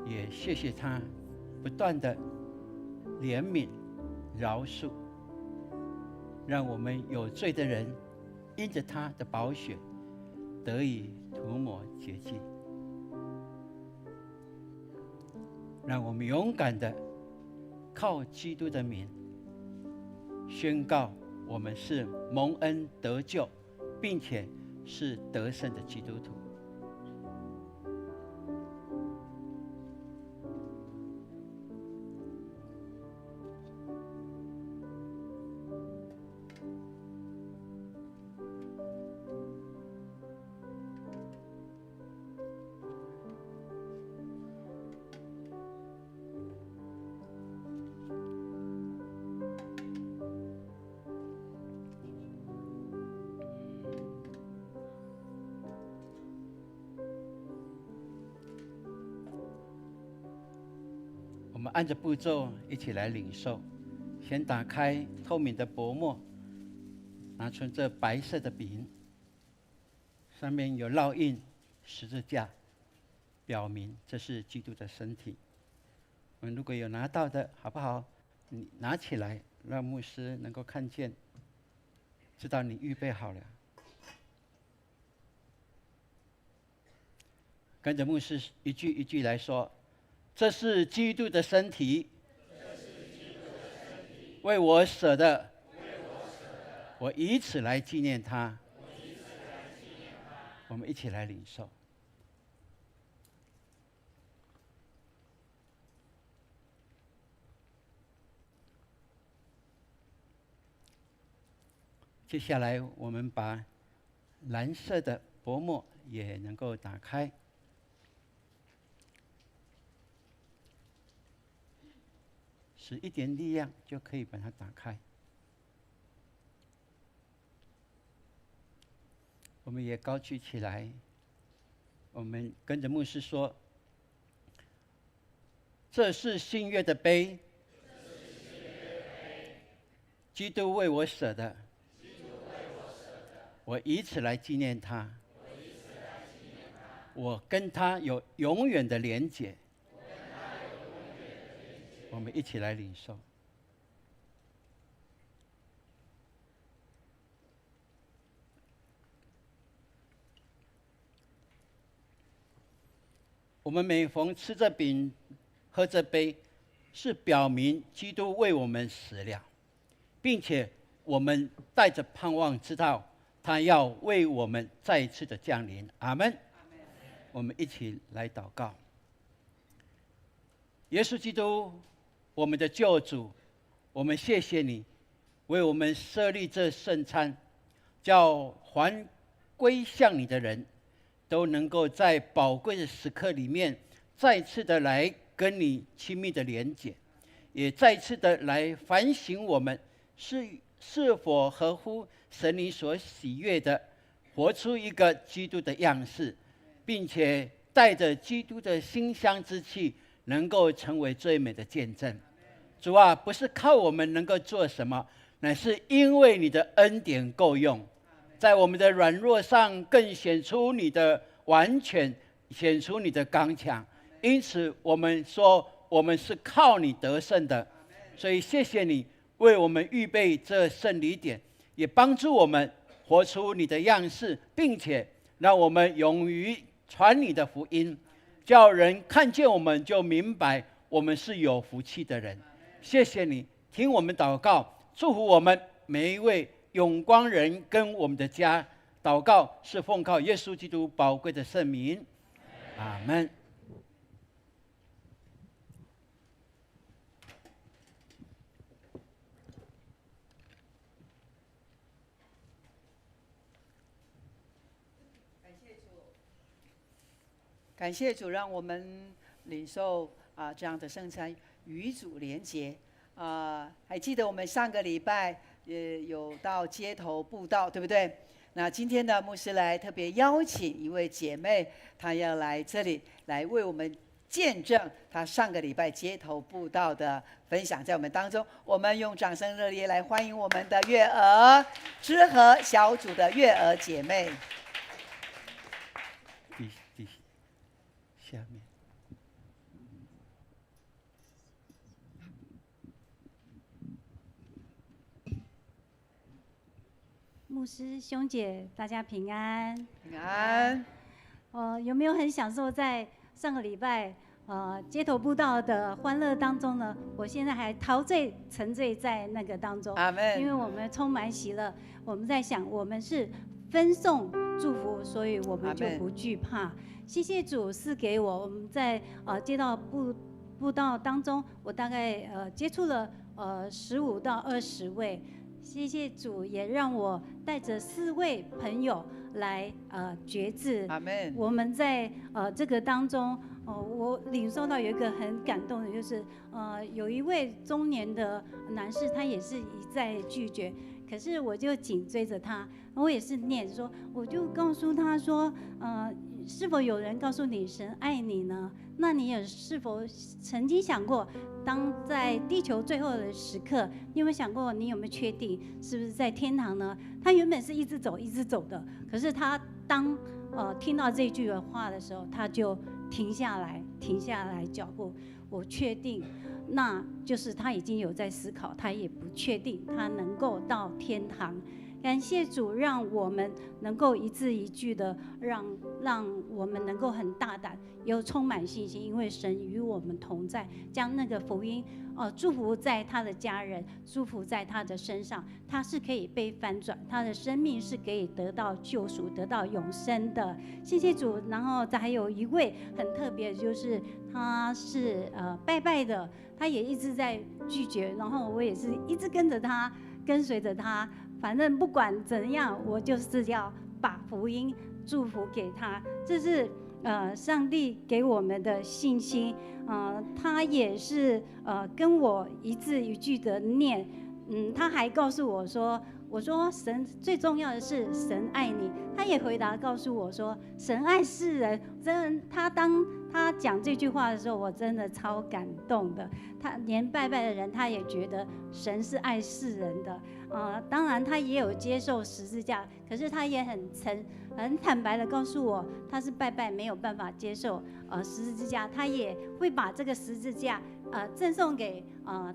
D: 也谢谢他不断的怜悯饶恕，让我们有罪的人因着他的宝血得以涂抹洁净。让我们勇敢的靠基督的名宣告，我们是蒙恩得救，并且是得胜的基督徒。我们按着步骤一起来领受。先打开透明的薄膜，拿出这白色的饼，上面有烙印十字架，表明这是基督的身体。我们如果有拿到的，好不好？你拿起来，让牧师能够看见，知道你预备好了。跟着牧师一句一句来说：这是基督的身体，为我舍的，我以此来纪念他。我们一起来领受。接下来，我们把蓝色的薄膜也能够打开。使一点力量就可以把它打开。我们也高举起来，我们跟着牧师说：这是新约的杯，基督为我舍的，我以此来纪念他。我跟他有永远的连结。我们一起来领受。我们每逢吃这饼、喝这杯，是表明基督为我们死了，并且我们带着盼望，知道他要为我们再一次的降临。阿们。我们一起来祷告。耶稣基督，我们的救主，我们谢谢你为我们设立这圣餐，叫还归向你的人都能够在宝贵的时刻里面再次的来跟你亲密的连结，也再次的来反省我们是否合乎神你所喜悦的，活出一个基督的样式，并且带着基督的馨香之气，能够成为最美的见证。主啊，不是靠我们能够做什么，乃是因为你的恩典够用，在我们的软弱上更显出你的完全，显出你的刚强。因此我们说，我们是靠你得胜的。所以谢谢你为我们预备这圣礼典，也帮助我们活出你的样式，并且让我们勇于传你的福音，叫人看见我们就明白我们是有福气的人。谢谢你听我们祷告，祝福我们每一位永光人跟我们的家。祷告是奉靠耶稣基督宝贵的圣名，阿们。
A: 感谢主，让我们领受这样的圣餐，与主连结。还记得我们上个礼拜也有到街头布道，对不对？那今天呢，牧师来特别邀请一位姐妹，她要来这里来为我们见证她上个礼拜街头布道的分享，在我们当中，我们用掌声热烈来欢迎我们的月娥知和小组的月娥姐妹。
D: 下面。
F: 牧师兄姐，大家平安。
A: 平安。
F: 有没有很享受在上个礼拜街头布道的欢乐当中呢？我现在还陶醉沉醉在那个当中。
A: 阿们。因
F: 为我们充满喜乐，我们在想我们是分送祝福，所以我们就不惧怕。谢谢主赐给我们在街道布道当中，我大概接触了15到20位。谢谢主，也让我带着4位朋友来决志。
A: 阿们。
F: 我们在这个当中，我领受到有一个很感动的，就是有一位中年的男士，他也是一再拒绝，可是我就紧追着他，我也是念说，我就告诉他说，是否有人告诉你神爱你呢？那你也是否曾经想过，当在地球最后的时刻，你有没有想过，你有没有确定是不是在天堂呢？他原本是一直走一直走的，可是他当听到这句话的时候，他就停下来脚步。我确定，那就是他已经有在思考，他也不确定他能够到天堂。感谢主，让我们能够一字一句的，让我们能够很大胆，又充满信心，因为神与我们同在，将那个福音祝福在他的家人，祝福在他的身上，他是可以被翻转，他的生命是可以得到救赎，得到永生的。谢谢主。然后还有一位很特别的，就是他是拜拜的，他也一直在拒绝，然后我也是一直跟着他，跟随着他。反正不管怎样，我就是要把福音祝福给他，这是上帝给我们的信心。他也是跟我一字一句的念。他还告诉我说，我说神最重要的是神爱你，他也回答告诉我说神爱世人。真的，当他讲这句话的时候，我真的超感动的。他连拜拜的人，他也觉得神是爱世人的。当然他也有接受十字架，可是他也很坦白的告诉我，他是拜拜没有办法接受十字架，他也会把这个十字架赠送给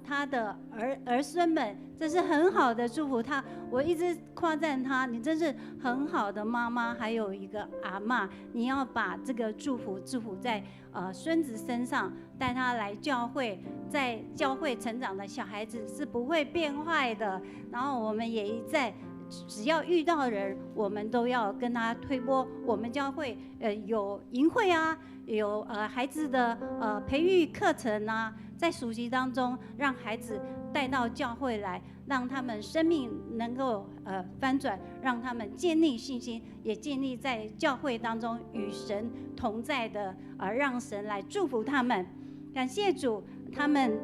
F: 他的儿孙们，这是很好的祝福。我一直夸赞他，你真是很好的妈妈，还有一个阿嬷，你要把这个祝福在孙子身上，带他来教会，在教会成长的小孩子是不会变坏的。然后我们也只要遇到人，我们都要跟他推播。我们教会有营会啊，有孩子的培育课程啊，在暑期当中让孩子带到教会来，让他们生命能够翻转，让他们建立信心，也建立在教会当中与神同在的让神来祝福他们。感谢主，他们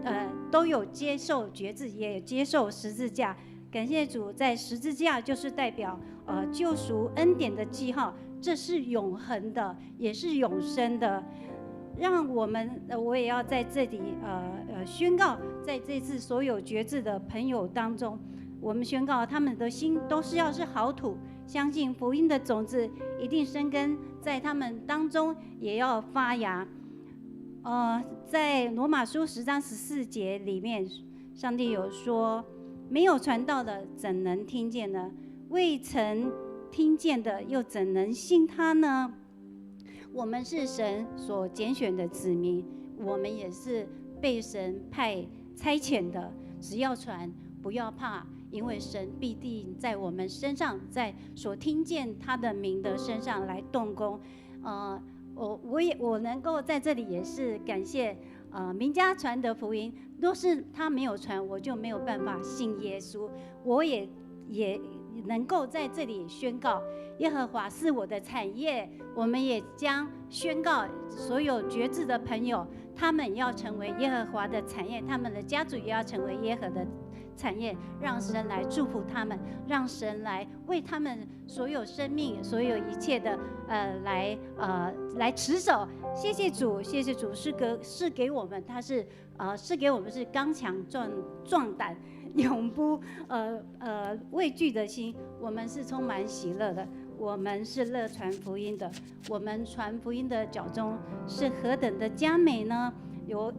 F: 都有接受决志，也接受十字架。感谢主，在十字架就是代表救赎恩典的记号，这是永恒的，也是永生的。让我也要在这里宣告，在这次所有决志的朋友当中，我们宣告他们的心都是要是好土，相信福音的种子一定生根在他们当中，也要发芽。在罗马书10章14节里面，上帝有说，没有传道的怎能听见呢？未曾听见的又怎能信他呢？我们是神所拣选的子民，我们也是被神差遣的。只要传，不要怕，因为神必定在我们身上，在所听见他的名的身上来动工。我能够在这里也是感谢名家传的福音，若是他没有传，我就没有办法信耶稣。我也能够在这里宣告，耶和华是我的产业。我们也将宣告所有决志的朋友，他们要成为耶和华的产业，他们的家族也要成为耶和的产业，让神来祝福他们，让神来为他们所有生命、所有一切的来持守。谢谢主，谢谢主，是给我们，他是给我们是刚强壮胆，永不畏惧的心。我们是充满喜乐的，我们是乐传福音的。我们传福音的脚中是何等的佳美呢？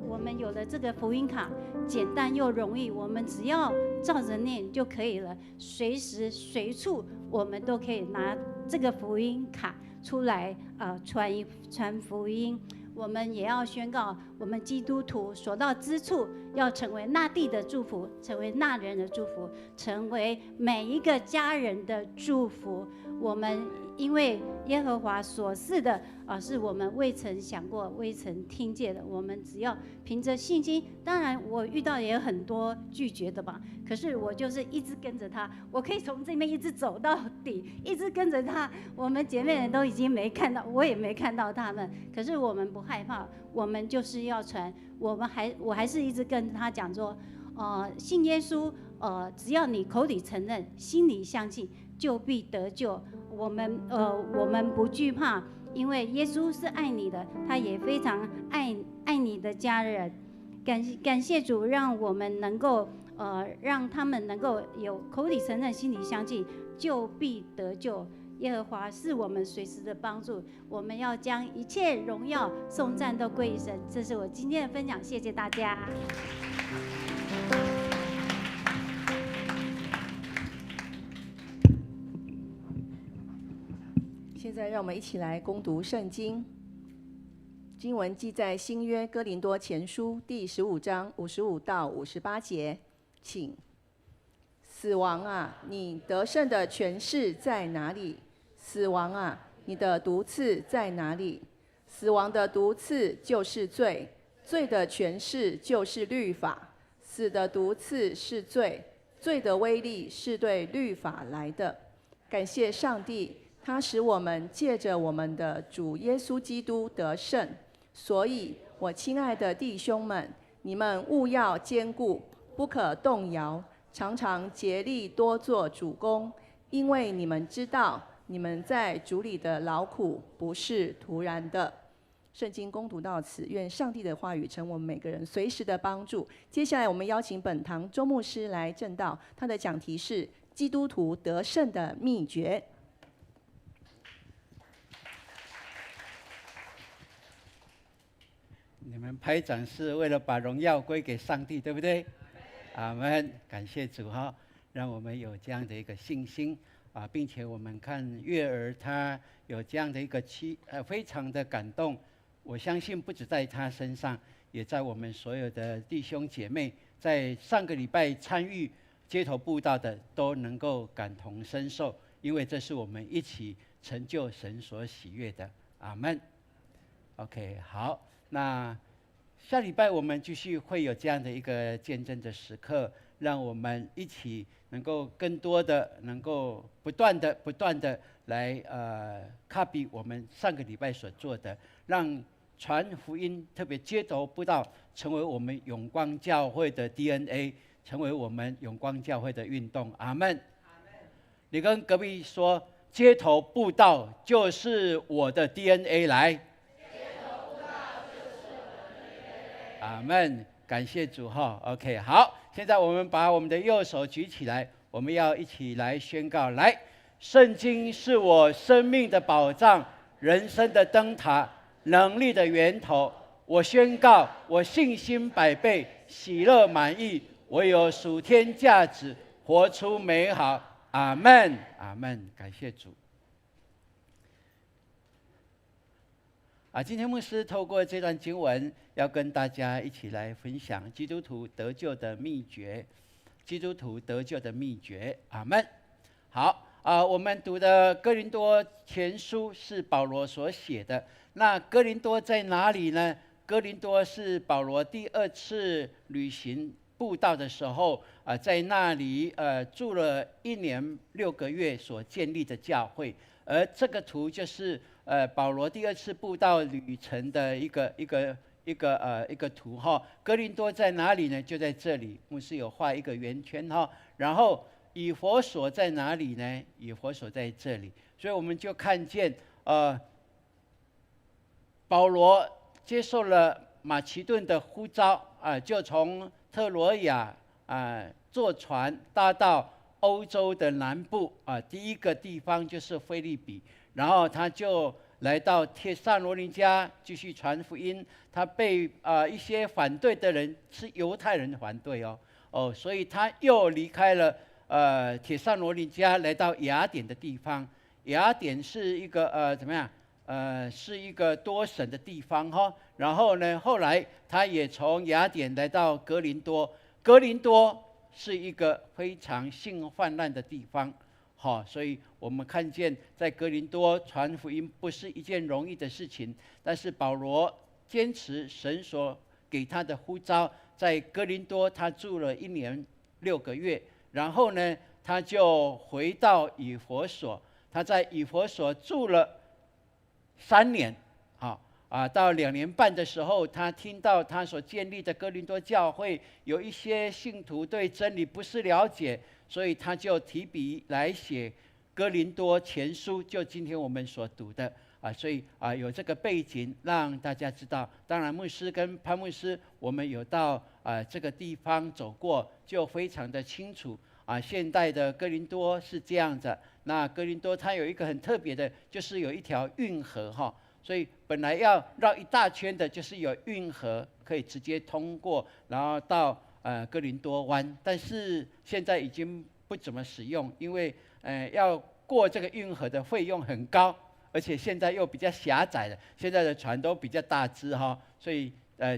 F: 我们有了这个福音卡，简单又容易，我们只要照着念就可以了。随时随处，我们都可以拿这个福音卡出来传福音。我们也要宣告，我们基督徒所到之处，要成为那地的祝福，成为那人的祝福，成为每一个家人的祝福。我们因为耶和华所赐的是我们未曾想过、未曾听见的。我们只要凭着信心，当然我遇到也有很多拒绝的吧，可是我就是一直跟着他，我可以从这边一直走到底，一直跟着他。我们姐妹人都已经没看到，我也没看到他们，可是我们不害怕，我们就是要传。我还是一直跟他讲说，信耶稣，只要你口里承认，心里相信，就必得救。我们不惧怕，因为耶稣是爱你的，他也非常爱你的家人。感谢主，让我们能够让他们能够有口里承认，心里相信，就必得救。耶和华是我们随时的帮助，我们要将一切荣耀颂赞都归于神。这是我今天的分享，谢谢大家。
B: 现在让我们一起来攻读圣经。经文记在新约哥林多前书第15章55到58节，请。死亡啊，你得胜的权势在哪里？死亡啊，你的毒刺在哪里？死亡的毒刺就是罪，罪的权势就是律法。死的毒刺是罪，罪的威力是对律法来的。感谢上帝，他使我们借着我们的主耶稣基督得胜。所以，我亲爱的弟兄们，你们务要坚固，不可动摇，常常竭力多做主工，因为你们知道，你们在主里的劳苦不是徒然的。圣经攻读到此，愿上帝的话语成我们每个人随时的帮助。接下来，我们邀请本堂周牧师来证道，他的讲题是基督徒得胜的秘诀。
D: 你们拍掌是为了把荣耀归给上帝，对不对？阿们，感谢主哈，让我们有这样的一个信心啊，并且我们看月儿他有这样的一个非常的感动。我相信不止在他身上，也在我们所有的弟兄姐妹，在上个礼拜参与街头布道的都能够感同身受，因为这是我们一起成就神所喜悦的。阿们。OK， 好。那下礼拜我们继续会有这样的一个见证的时刻，让我们一起能够更多的能够不断的来copy 我们上个礼拜所做的，让传福音特别街头布道成为我们永光教会的 DNA， 成为我们永光教会的运动。阿们。你跟隔壁说，街头布道就是我的 DNA 来。阿们，感谢主哈。OK， 好，现在我们把我们的右手举起来，我们要一起来宣告：来，圣经是我生命的保障，人生的灯塔，能力的源头。我宣告，我信心100倍，喜乐满溢，我有属天价值，活出美好。阿们，阿们，感谢主。今天牧师透过这段经文，要跟大家一起来分享基督徒得救的秘诀。基督徒得救的秘诀，阿们。好我们读的哥林多前书是保罗所写的。那哥林多在哪里呢？哥林多是保罗第2次旅行布道的时候在那里住了1年6个月所建立的教会。而这个图就是保罗第2次布道旅程的一个图哈。哥林多在哪里呢？就在这里，牧师有画一个圆圈哈。然后以弗所在哪里呢？以弗所在这里，所以我们就看见保罗接受了马其顿的呼召就从特罗亚坐船搭到欧洲的南部第一个地方就是腓立比，然后他就来到帖撒罗尼迦继续传福音。他被一些反对的人是犹太人反对所以他又离开了帖撒罗尼迦，来到雅典的地方。雅典是一个怎么样？是一个多省的地方哈。然后呢，后来他也从雅典来到哥林多。哥林多是一个非常性泛滥的地方，所以我们看见在哥林多传福音不是一件容易的事情。但是保罗坚持神所给他的呼召，在哥林多他住了1年6个月，然后呢，他就回到以弗所。他在以弗所住了3年，到2年半的时候，他听到他所建立的哥林多教会有一些信徒对真理不是了解，所以他就提笔来写哥林多前书，就今天我们所读的所以有这个背景让大家知道。当然，牧师跟潘牧师，我们有到这个地方走过，就非常的清楚。现代的哥林多是这样子。那哥林多它有一个很特别的，就是有一条运河哈，所以本来要绕一大圈的，就是有运河可以直接通过，然后到哥林多湾。但是现在已经不怎么使用，因为要过这个运河的费用很高，而且现在又比较狭窄了，现在的船都比较大只哈，所以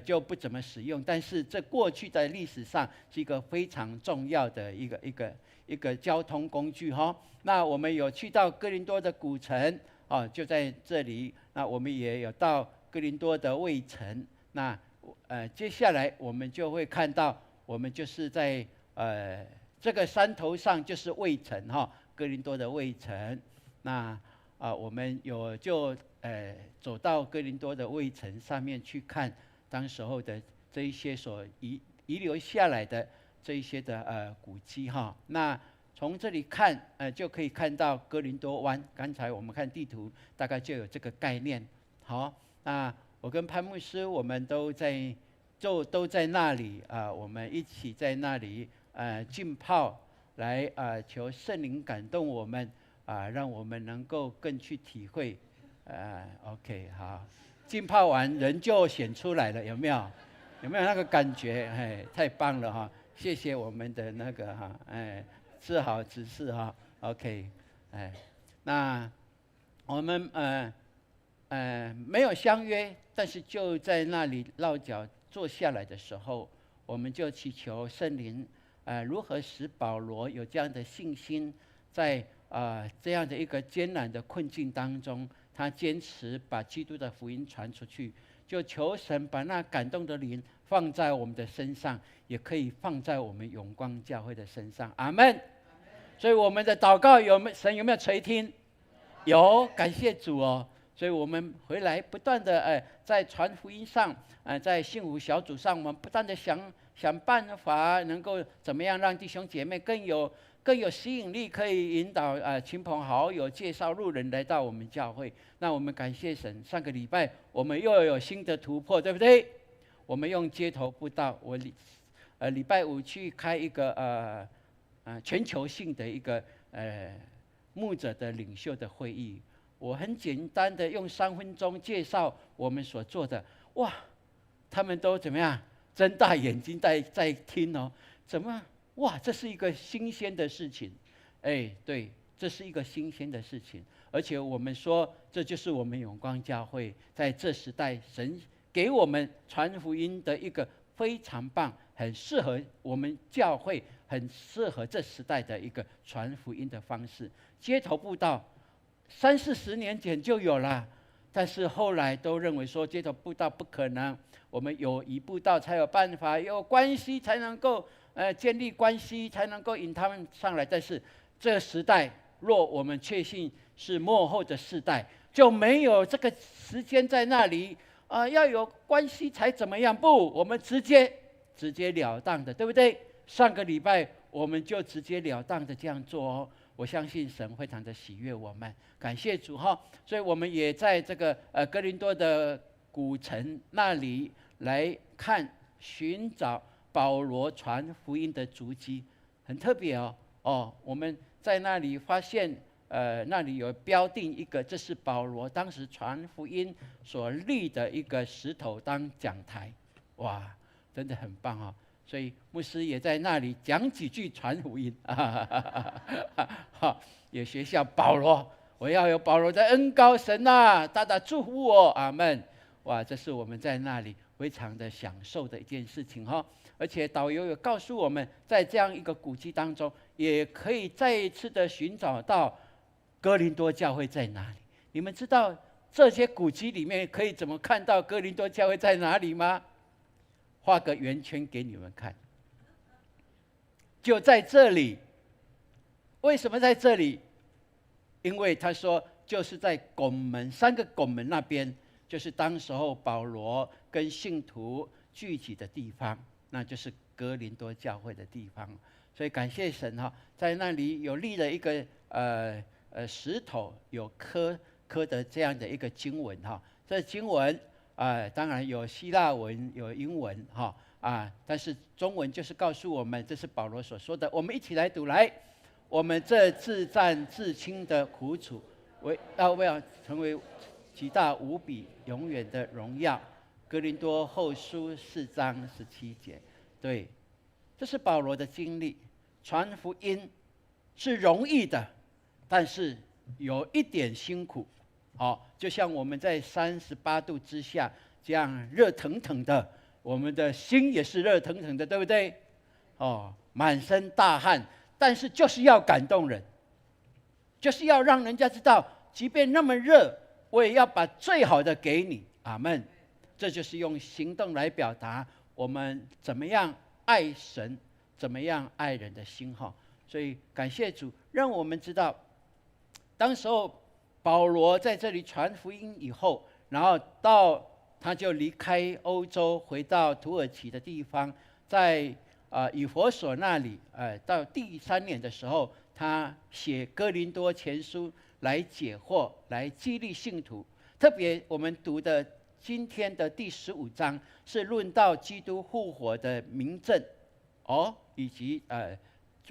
D: 就不怎么使用。但是这过去在历史上是一个非常重要的一个交通工具哈。那我们有去到哥林多的古城就在这里。那我们也有到哥林多的卫城。那接下来我们就会看到，我们就是在这个山头上就是卫城哈，哥林多的卫城。那我们就走到哥林多的卫城上面去看当时候的这一些所遗留下来的这一些的古迹哈。那从这里看就可以看到哥林多湾。刚才我们看地图大概就有这个概念。好，那我跟潘牧师我们都在那里我们一起在那里浸泡，来求圣灵感动我们让我们能够更去体会。OK 好，浸泡完人就显出来了，有没有？有没有那个感觉？太棒了哈！谢谢我们的那个志豪执事哈。OK， 那我们没有相约，但是就在那里落脚坐下来的时候，我们就祈求圣灵如何使保罗有这样的信心，在这样的一个艰难的困境当中，他坚持把基督的福音传出去。就求神把那感动的灵放在我们的身上，也可以放在我们永光教会的身上。阿们。所以我们的祷告神有没有垂听？有，感谢主哦。所以我们回来不断的在传福音上，在幸福小组上，我们不断的想办法，能够怎么样让弟兄姐妹更有吸引力，可以引导亲朋好友、介绍路人来到我们教会。那我们感谢神，上个礼拜我们又有新的突破，对不对？我们用街头布道，我礼拜五去开一个全球性的一个牧者的领袖的会议。我很简单的用3分钟介绍我们所做的，哇，他们都怎么样？睁大眼睛在听哦，怎么？哇，这是一个新鲜的事情，对，这是一个新鲜的事情，而且我们说，这就是我们永光教会在这时代神给我们传福音的一个非常棒、很适合我们教会、很适合这时代的一个传福音的方式。街头布道30-40年前就有了，但是后来都认为说街头布道不可能，我们友谊布道才有办法，有关系才能够建立关系，才能够引他们上来。但是这个时代，若我们确信是末后的世代，就没有这个时间在那里要有关系才怎么样？不，我们直截了当的，对不对？上个礼拜我们就直截了当的这样做哦。我相信神非常的喜悦我们，感谢主哈。所以我们也在这个哥林多的古城那里来寻找保罗传福音的足迹，很特别哦。我们在那里发现，那里有标定一个，这是保罗当时传福音所立的一个石头当讲台，哇，真的很棒哦。所以牧师也在那里讲几句传福音，也学效保罗，我要有保罗的恩膏，神啊，大大祝福我，阿们。哇，这是我们在那里非常的享受的一件事情哈。而且导游有告诉我们，在这样一个古迹当中，也可以再一次的寻找到哥林多教会在哪里。你们知道这些古迹里面可以怎么看到哥林多教会在哪里吗？画个圆圈给你们看，就在这里。为什么在这里？因为他说就是在拱门，3个拱门那边，就是当时候保罗跟信徒聚集的地方，那就是哥林多教会的地方。所以感谢神哈，在那里有立了一个石头，有刻科的这样的一个经文哈。这经文当然有希腊文，有英文哈但是中文就是告诉我们，这是保罗所说的。我们一起来读来，我们这自战自轻的苦楚，为要成为极大无比永远的荣耀。哥林多后书4章17节，对，这是保罗的经历。传福音是容易的，但是有一点辛苦。就像我们在38度之下这样热腾腾的，我们的心也是热腾腾的，对不对？满身大汗，但是就是要感动人，就是要让人家知道，即便那么热，我也要把最好的给你。阿们。这就是用行动来表达我们怎么样爱神，怎么样爱人的心哈。所以感谢主，让我们知道，当时候保罗在这里传福音以后，然后他就离开欧洲，回到土耳其的地方，在以弗所那里，到第3年的时候，他写哥林多前书来解惑，来激励信徒。特别我们读的今天的第15章是论到基督复活的明证，以及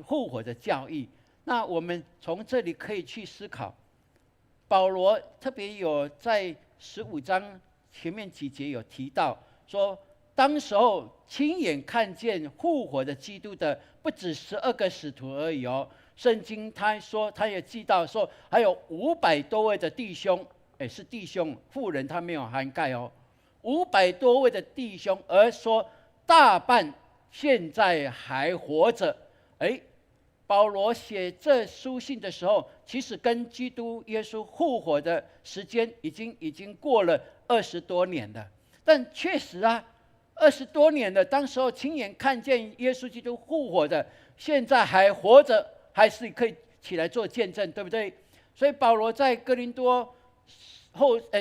D: 复活的教义。那我们从这里可以去思考，保罗特别有在15章前面几节有提到说，当时候亲眼看见复活的基督的不止12个使徒而已圣经他也记到说，还有500多位的弟兄，是弟兄，妇人他没有涵盖500多位的弟兄，而说大半现在还活着。保罗写这书信的时候，其实跟基督耶稣复活的时间已经过了20多年了。但确实20多年了，当时候亲眼看见耶稣基督复活的，现在还活着，还是可以起来做见证，对不对？所以保罗在哥林多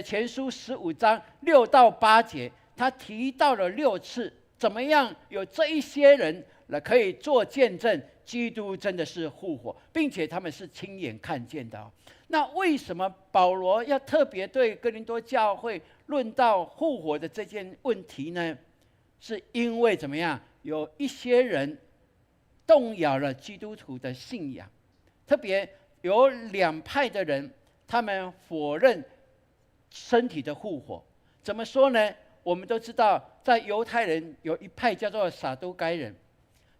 D: 前书15章6到8节，他提到了6次，怎么样有这一些人可以做见证，基督真的是复活，并且他们是亲眼看见的那为什么保罗要特别对哥林多教会论到复活的这件问题呢？是因为怎么样，有一些人动摇了基督徒的信仰，特别有2派的人，他们否认身体的复活。怎么说呢？我们都知道，在犹太人有一派叫做撒都该人。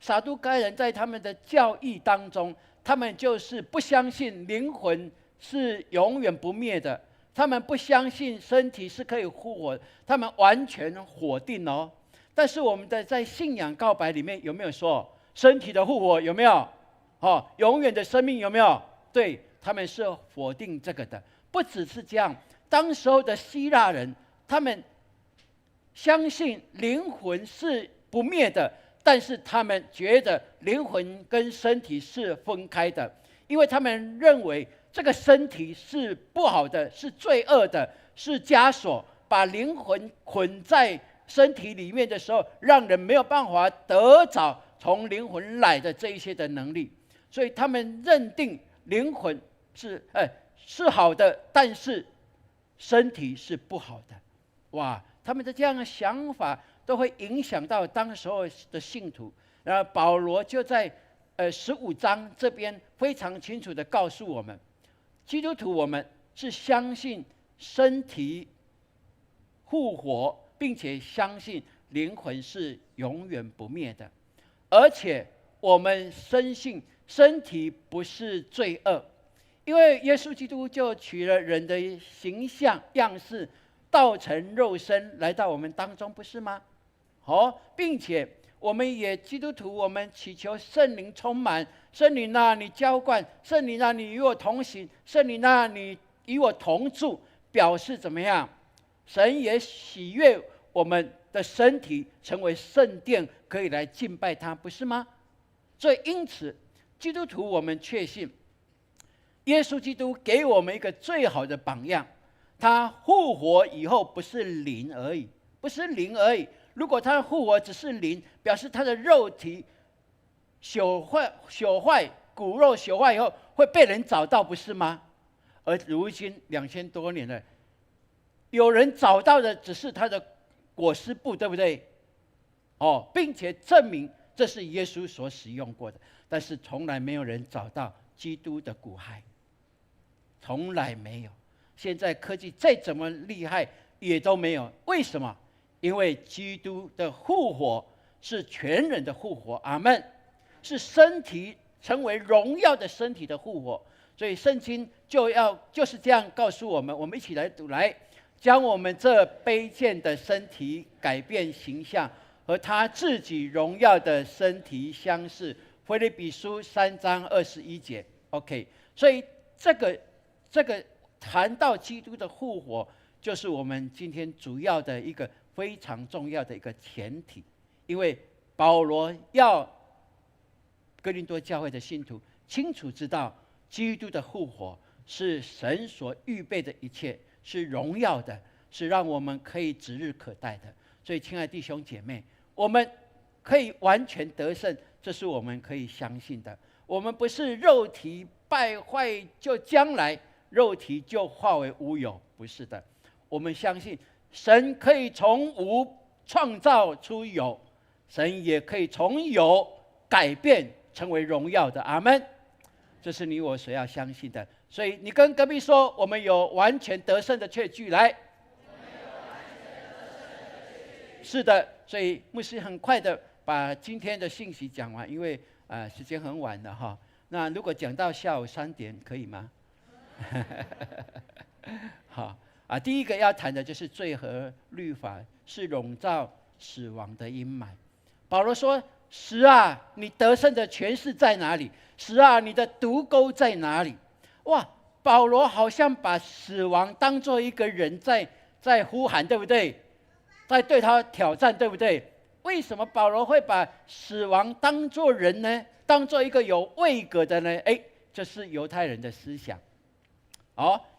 D: 撒都该人在他们的教义当中，他们就是不相信灵魂是永远不灭的，他们不相信身体是可以复活，他们完全否定但是我们在信仰告白里面有没有说身体的复活？有没有？永远的生命有没有？对，他们是否定这个的。不只是这样，当时候的希腊人，他们相信灵魂是不灭的，但是他们觉得灵魂跟身体是分开的，因为他们认为这个身体是不好的，是罪恶的，是枷锁，把灵魂捆在身体里面的时候，让人没有办法得着从灵魂来的这一些的能力。所以他们认定灵魂是好的，但是身体是不好的。哇，他们的这样的想法都会影响到当时候的信徒。然后保罗就在15章这边非常清楚的告诉我们，基督徒我们是相信身体复活，并且相信灵魂是永远不灭的，而且我们深信身体不是罪恶，因为耶稣基督就取了人的形象样式，道成肉身来到我们当中，不是吗？并且我们也基督徒，我们祈求圣灵充满，圣灵啊，你浇灌，圣灵啊，你与我同行，圣灵啊，你与我同住，表示怎么样？神也喜悦我们的身体成为圣殿，可以来敬拜他，不是吗？所以因此基督徒我们确信耶稣基督给我们一个最好的榜样，他复活以后不是灵而已，不是灵而已。如果他复活只是灵，表示他的肉体朽坏，骨肉朽坏以后会被人找到，不是吗？而如今2000多年了，有人找到的只是它的裹尸布，对不对？并且证明这是耶稣所使用过的，但是从来没有人找到基督的骨骸，从来没有。现在科技再怎么厉害也都没有。为什么？因为基督的复活是全人的复活，阿们，是身体成为荣耀的身体的复活。所以圣经就是这样告诉我们，我们一起来读，来将我们这卑贱的身体改变形象，和他自己荣耀的身体相似。腓立比书3章21节。OK， 所以这个谈到基督的复活，就是我们今天主要的一个非常重要的一个前提。因为保罗要哥林多教会的信徒清楚知道，基督的复活是神所预备的一切，是荣耀的，是让我们可以指日可待的。所以亲爱的弟兄姐妹，我们可以完全得胜，这是我们可以相信的。我们不是肉体败坏就将来肉体就化为无有，不是的。我们相信神可以从无创造出有，神也可以从有改变成为荣耀的，阿们。这是你我所要相信的。所以你跟隔壁说，我们有完全得胜的确据。来，是的。所以牧师很快的把今天的信息讲完，因为时间很晚了哈。那如果讲到下午3点可以吗？好第一个要谈的就是罪和律法是笼罩死亡的阴霾。保罗说：“死啊，你得胜的权势在哪里？死啊，你的毒钩在哪里？”哇，保罗好像把死亡当作一个人在呼喊，对不对？在对他挑战，对不对？为什么保罗会把死亡当作人呢？当作一个有位格的呢？这是犹太人的思想。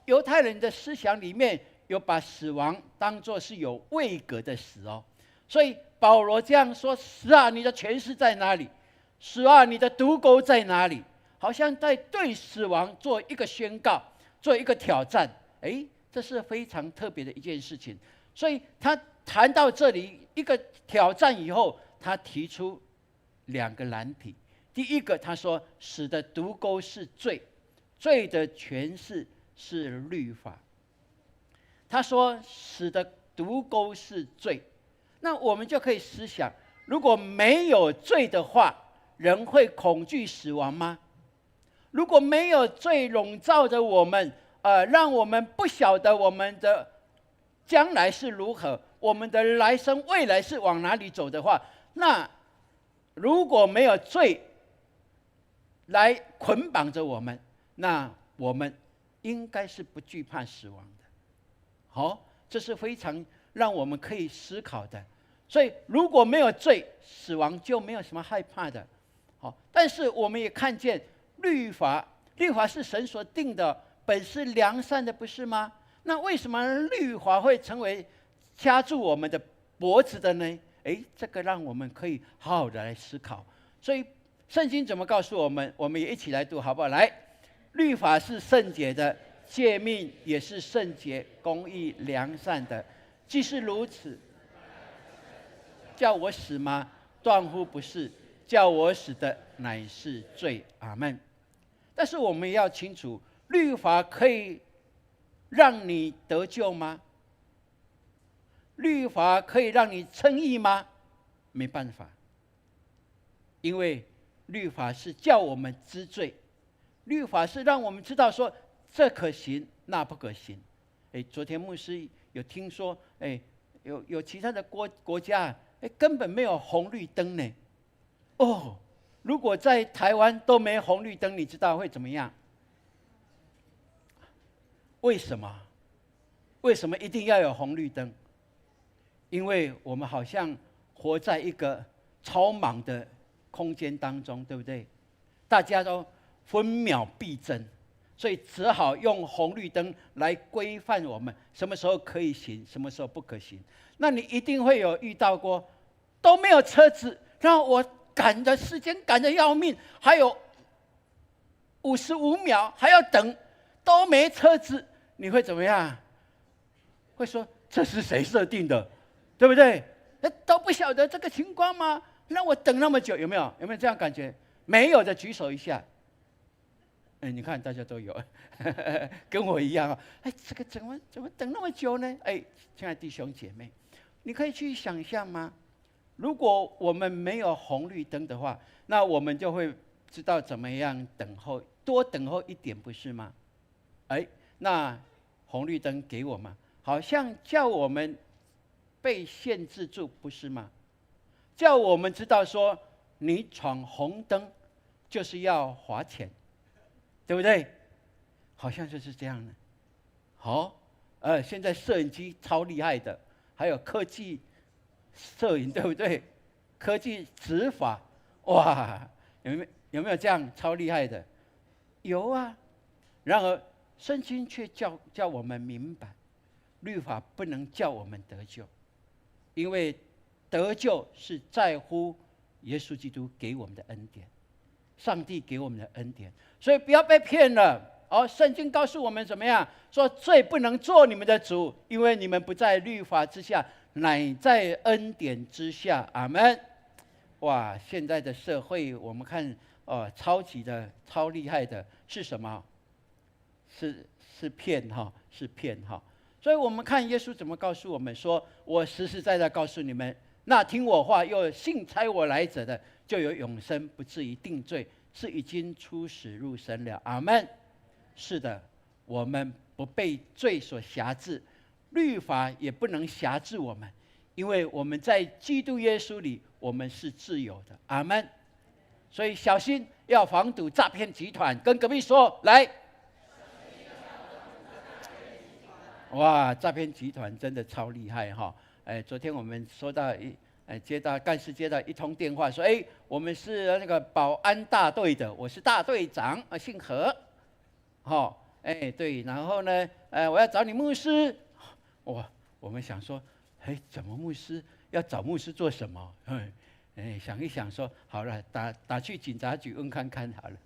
D: 犹太人的思想里面有把死亡当作是有位格的死所以保罗这样说：“死啊，你的权势在哪里？死啊，你的毒钩在哪里？”好像在对死亡做一个宣告，做一个挑战。这是非常特别的一件事情。所以他谈到这里一个挑战以后，他提出2个难题。第一个，他说死的毒钩是罪，罪的权势是律法。他说死的毒钩是罪，那我们就可以思想，如果没有罪的话，人会恐惧死亡吗？如果没有罪笼罩着我们，让我们不晓得我们的将来是如何，我们的来生未来是往哪里走的话，那如果没有罪来捆绑着我们，那我们应该是不惧怕死亡的。这是非常让我们可以思考的。所以如果没有罪，死亡就没有什么害怕的。但是我们也看见律法是神所定的，本是良善的，不是吗？那为什么律法会成为掐住我们的脖子的呢？这个让我们可以好好的来思考。所以圣经怎么告诉我们？我们也一起来读好不好？来，律法是圣洁的，诫命也是圣洁、公义、良善的。既是如此，叫我死吗？断乎不是，叫我死的乃是罪。阿们。但是我们要清楚，律法可以让你得救吗？律法可以让你称义吗？没办法，因为律法是叫我们知罪，律法是让我们知道说这可行那不可行。昨天牧师有听说，有其他的国家根本没有红绿灯呢。如果在台湾都没红绿灯，你知道会怎么样？为什么？为什么一定要有红绿灯？因为我们好像活在一个超忙的空间当中，对不对？大家都分秒必争，所以只好用红绿灯来规范我们什么时候可以行，什么时候不可行。那你一定会有遇到过都没有车子，然后我赶的时间赶得要命，还有55秒还要等都没车子，你会怎么样？会说这是谁设定的，对不对？都不晓得这个情况吗？让我等那么久，有没有？有没有这样感觉？没有的举手一下。你看大家都有，跟我一样啊。这个怎么等那么久呢？亲爱的弟兄姐妹，你可以去想象吗？如果我们没有红绿灯的话，那我们就会知道怎么样等候，多等候一点，不是吗？那红绿灯给我们，好像叫我们被限制住，不是吗？叫我们知道说，你闯红灯就是要罚钱，对不对？好像就是这样的。好，现在摄影机超厉害的，还有科技摄影，对不对？科技执法，哇，有没有这样超厉害的？有啊。然而，圣经却叫我们明白，律法不能叫我们得救，因为得救是在乎耶稣基督给我们的恩典，上帝给我们的恩典，所以不要被骗了。圣经告诉我们怎么样？说罪不能做你们的主，因为你们不在律法之下，乃在恩典之下。阿们。哇，现在的社会我们看，超厉害的是什么？是骗哈，是骗哈。所以我们看耶稣怎么告诉我们说：“我实实在在告诉你们，那听我话又信差我来者的，就有永生，不至于定罪，是已经出死入生了。”阿们。是的，我们不被罪所辖制，律法也不能辖制我们，因为我们在基督耶稣里，我们是自由的。阿们。所以小心，要防堵诈骗集团。跟隔壁说，来。哇，诈骗集团真的超厉害哈！昨天我们收到干事接到一通电话，说我们是那个保安大队的，我是大队长，姓何。对，然后呢，我要找你牧师。我们想说，怎么牧师要找牧师做什么？想一想说，好了，打去警察局问看看好了。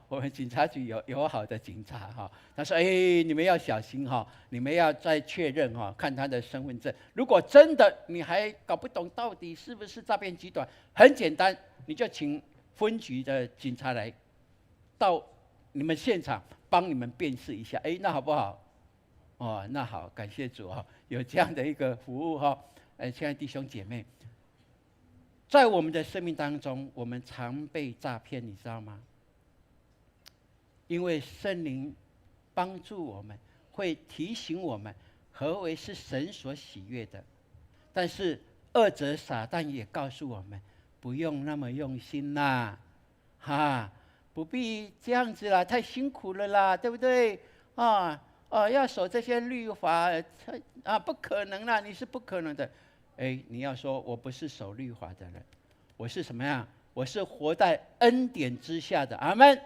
D: 我们警察局有好的警察哈。他说，你们要小心哈，你们要再确认哈，看他的身份证。如果真的你还搞不懂到底是不是诈骗集团，很简单，你就请分局的警察来到你们现场帮你们辨识一下，那好不好？那好，感谢主哈，有这样的一个服务哈。亲爱的弟兄姐妹，在我们的生命当中，我们常被诈骗，你知道吗？因为圣灵帮助我们，会提醒我们何为是神所喜悦的。但是恶者撒旦也告诉我们，不用那么用心啦，不必这样子啦，太辛苦了啦，对不对？要守这些律法不可能啦，你是不可能的。你要说我不是守律法的人，我是什么样？我是活在恩典之下的。阿们。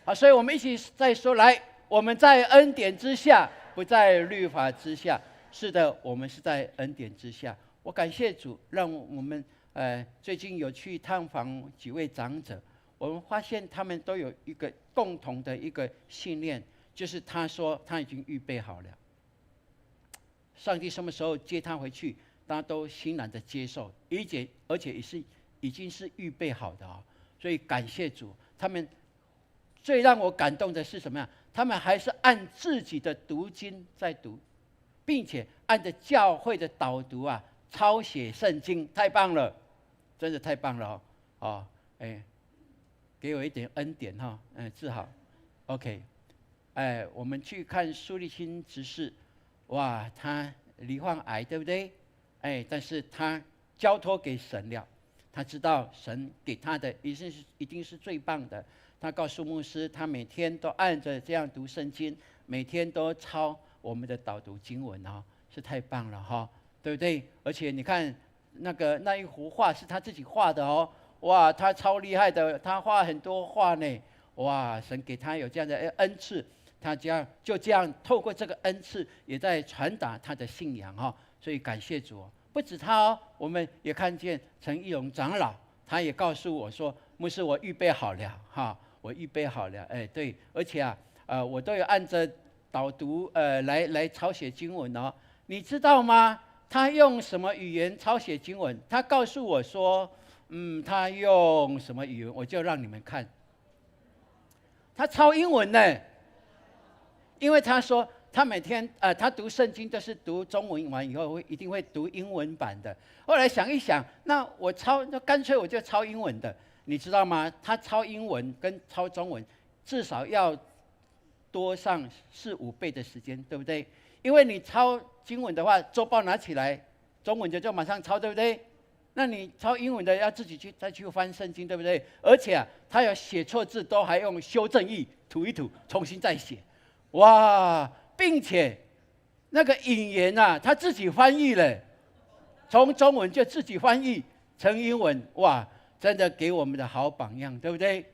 D: 好，所以我们一起再说来，我们在恩典之下，不在律法之下。是的，我们是在恩典之下。我感谢主，让我们最近有去探访几位长者，我们发现他们都有一个共同的一个信念，就是他说他已经预备好了，上帝什么时候接他回去，大家都欣然的接受，而且已经是预备好的所以感谢主，他们最让我感动的是什么呀？他们还是按自己的读经在读，并且按着教会的导读抄写圣经，太棒了，真的太棒了给我一点恩典治好 ，OK， 我们去看苏立清执事，哇，他罹患癌，对不对？但是他交托给神了，他知道神给他的一定是最棒的。他告诉牧师，他每天都按着这样读圣经，每天都抄我们的导读经文是太棒了对不对？而且你看那一幅画是他自己画的哇，他超厉害的，他画很多画呢。哇，神给他有这样的恩赐，他就这样透过这个恩赐，也在传达他的信仰所以感谢主不止他我们也看见陈义荣长老，他也告诉我说，牧师，我预备好了我预备好了对，而且我都有按着导读来抄写经文哦。你知道吗？他用什么语言抄写经文？他告诉我说，他用什么语言？我就让你们看。他抄英文呢，因为他说他每天他读圣经都是读中文完以后一定会读英文版的。后来想一想，那干脆我就抄英文的。你知道吗？他抄英文跟抄中文至少要多上4-5倍的时间，对不对？因为你抄经文的话，周报拿起来，中文就马上抄，对不对？那你抄英文的要自己再去翻圣经，对不对？而且他有写错字，都还用修正液涂一涂，重新再写。哇！并且那个引言他自己翻译了，从中文就自己翻译成英文。哇！真的给我们的好榜样，对不对？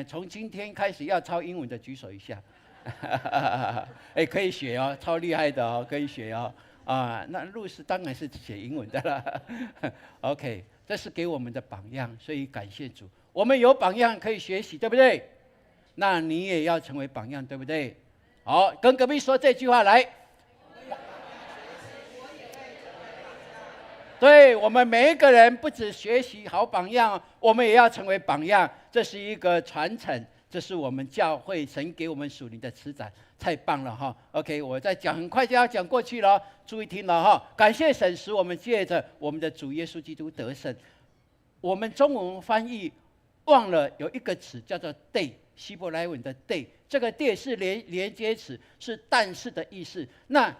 D: 从今天开始要抄英文的举手一下。可以学哦，超厉害的哦，可以学哦。那路士当然是写英文的了。OK， 这是给我们的榜样，所以感谢主，我们有榜样可以学习，对不对？那你也要成为榜样，对不对？好，跟隔壁说这句话来。对，我们每一个人不只学习好榜样，我们也要成为榜样，这是一个传承。这是我们教会神给我们属灵的赐展，太棒了哈 ！OK， 我再讲，很快就要讲过去了，注意听了哈！感谢神使我们借着我们的主耶稣基督得胜。我们中文翻译忘了有一个词叫做 “day”， 希伯来文的 “day”， 这个 “day” 是连接词，是但是的意思。那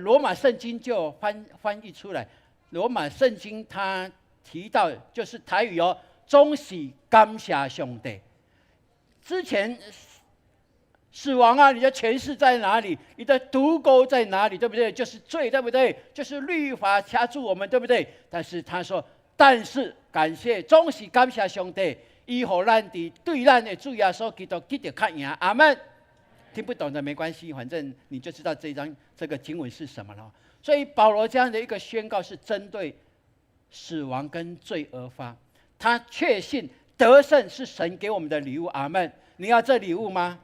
D: 罗马圣经就翻译出来，罗马圣经它提到就是台语哦，总是感谢上帝。之前死亡你的权势在哪里？你的毒钩在哪里？对不对？就是罪，对不对？就是律法掐住我们，对不对？但是他说，但是感谢，总是感谢上帝，以后咱的对咱的主耶稣基督记得看赢。阿们。听不懂的没关系，反正你就知道这个经文是什么了。所以保罗这样的一个宣告是针对死亡跟罪而发，他确信得胜是神给我们的礼物。阿们。你要这礼物吗？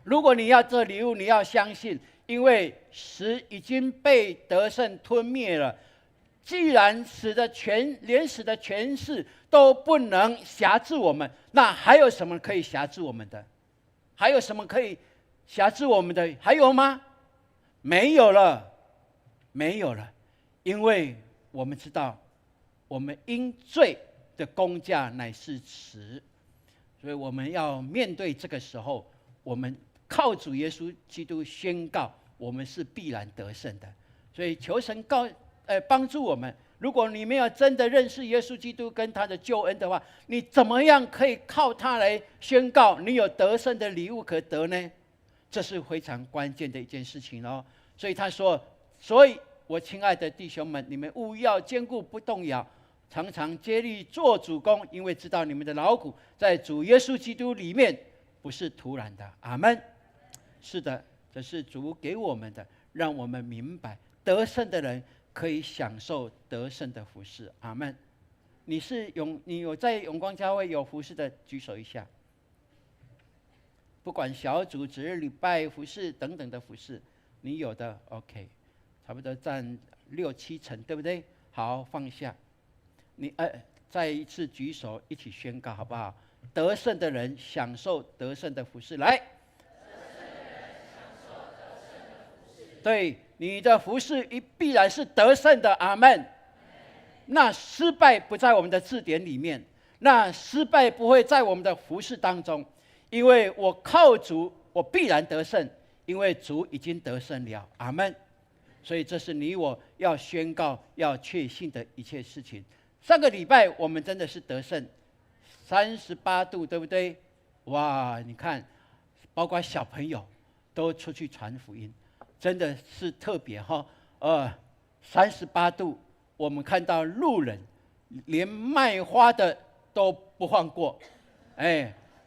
D: 如果你要这礼物，你要相信，因为死已经被得胜吞灭了。既然连死的权势都不能辖制我们，那还有什么可以辖制我们的？还有什么可以辖制我们的？还有吗？没有了，没有了，因为我们知道，我们因罪的工价乃是死，所以我们要面对这个时候，我们靠主耶稣基督宣告，我们是必然得胜的。所以求神帮助我们。如果你没有真的认识耶稣基督跟他的救恩的话，你怎么样可以靠他来宣告你有得胜的礼物可得呢？这是非常关键的一件事情哦。所以他说，所以我亲爱的弟兄们，你们务要坚固不动摇，常常竭力做主工，因为知道你们的劳苦在主耶稣基督里面不是徒然的。阿们。是的，这是主给我们的，让我们明白得胜的人可以享受得胜的服事。阿们。你有在永光教会有服事的举手一下。不管小组、主日礼拜服事等等的服事，你有的 OK， 差不多占6-7成，对不对？好，放下。你再一次举手，一起宣告好不好？得胜的人享受得胜的服事，来。对，你的服事必然是得胜的。阿们。那失败不在我们的字典里面，那失败不会在我们的服事当中，因为我靠主，我必然得胜，因为主已经得胜了。阿们。所以这是你我要宣告、要确信的一切事情。上个礼拜我们真的是得胜，38度，对不对？哇，你看，包括小朋友都出去传福音。真的是特别哈，38度，我们看到路人，连卖花的都不放过，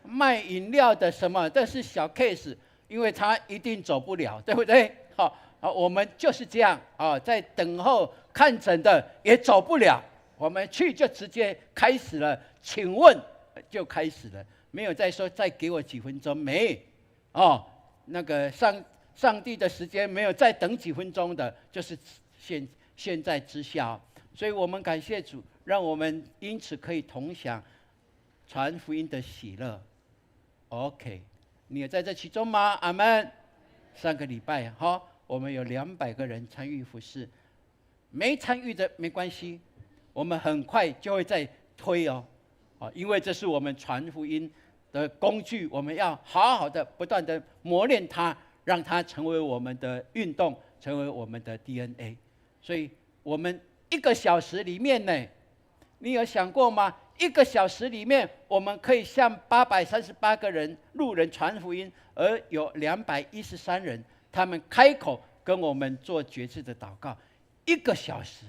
D: 卖饮料的什么，这是小 case， 因为他一定走不了，对不对？好，我们就是这样在等候看诊的也走不了，我们去就直接开始了，请问就开始了，没有再说再给我几分钟，没哦，那个上帝的时间没有再等几分钟的，就是现在之下。所以我们感谢主，让我们因此可以同享传福音的喜乐。OK， 你也在这其中吗？阿们。上个礼拜我们有200个人参与服事，没参与的没关系，我们很快就会再推因为这是我们传福音的工具，我们要好好的不断的磨练它，让它成为我们的运动，成为我们的 DNA。所以我们1个小时里面呢，你有想过吗？1个小时里面，我们可以向838个路人传福音，而有213人，他们开口跟我们做决志的祷告。1个小时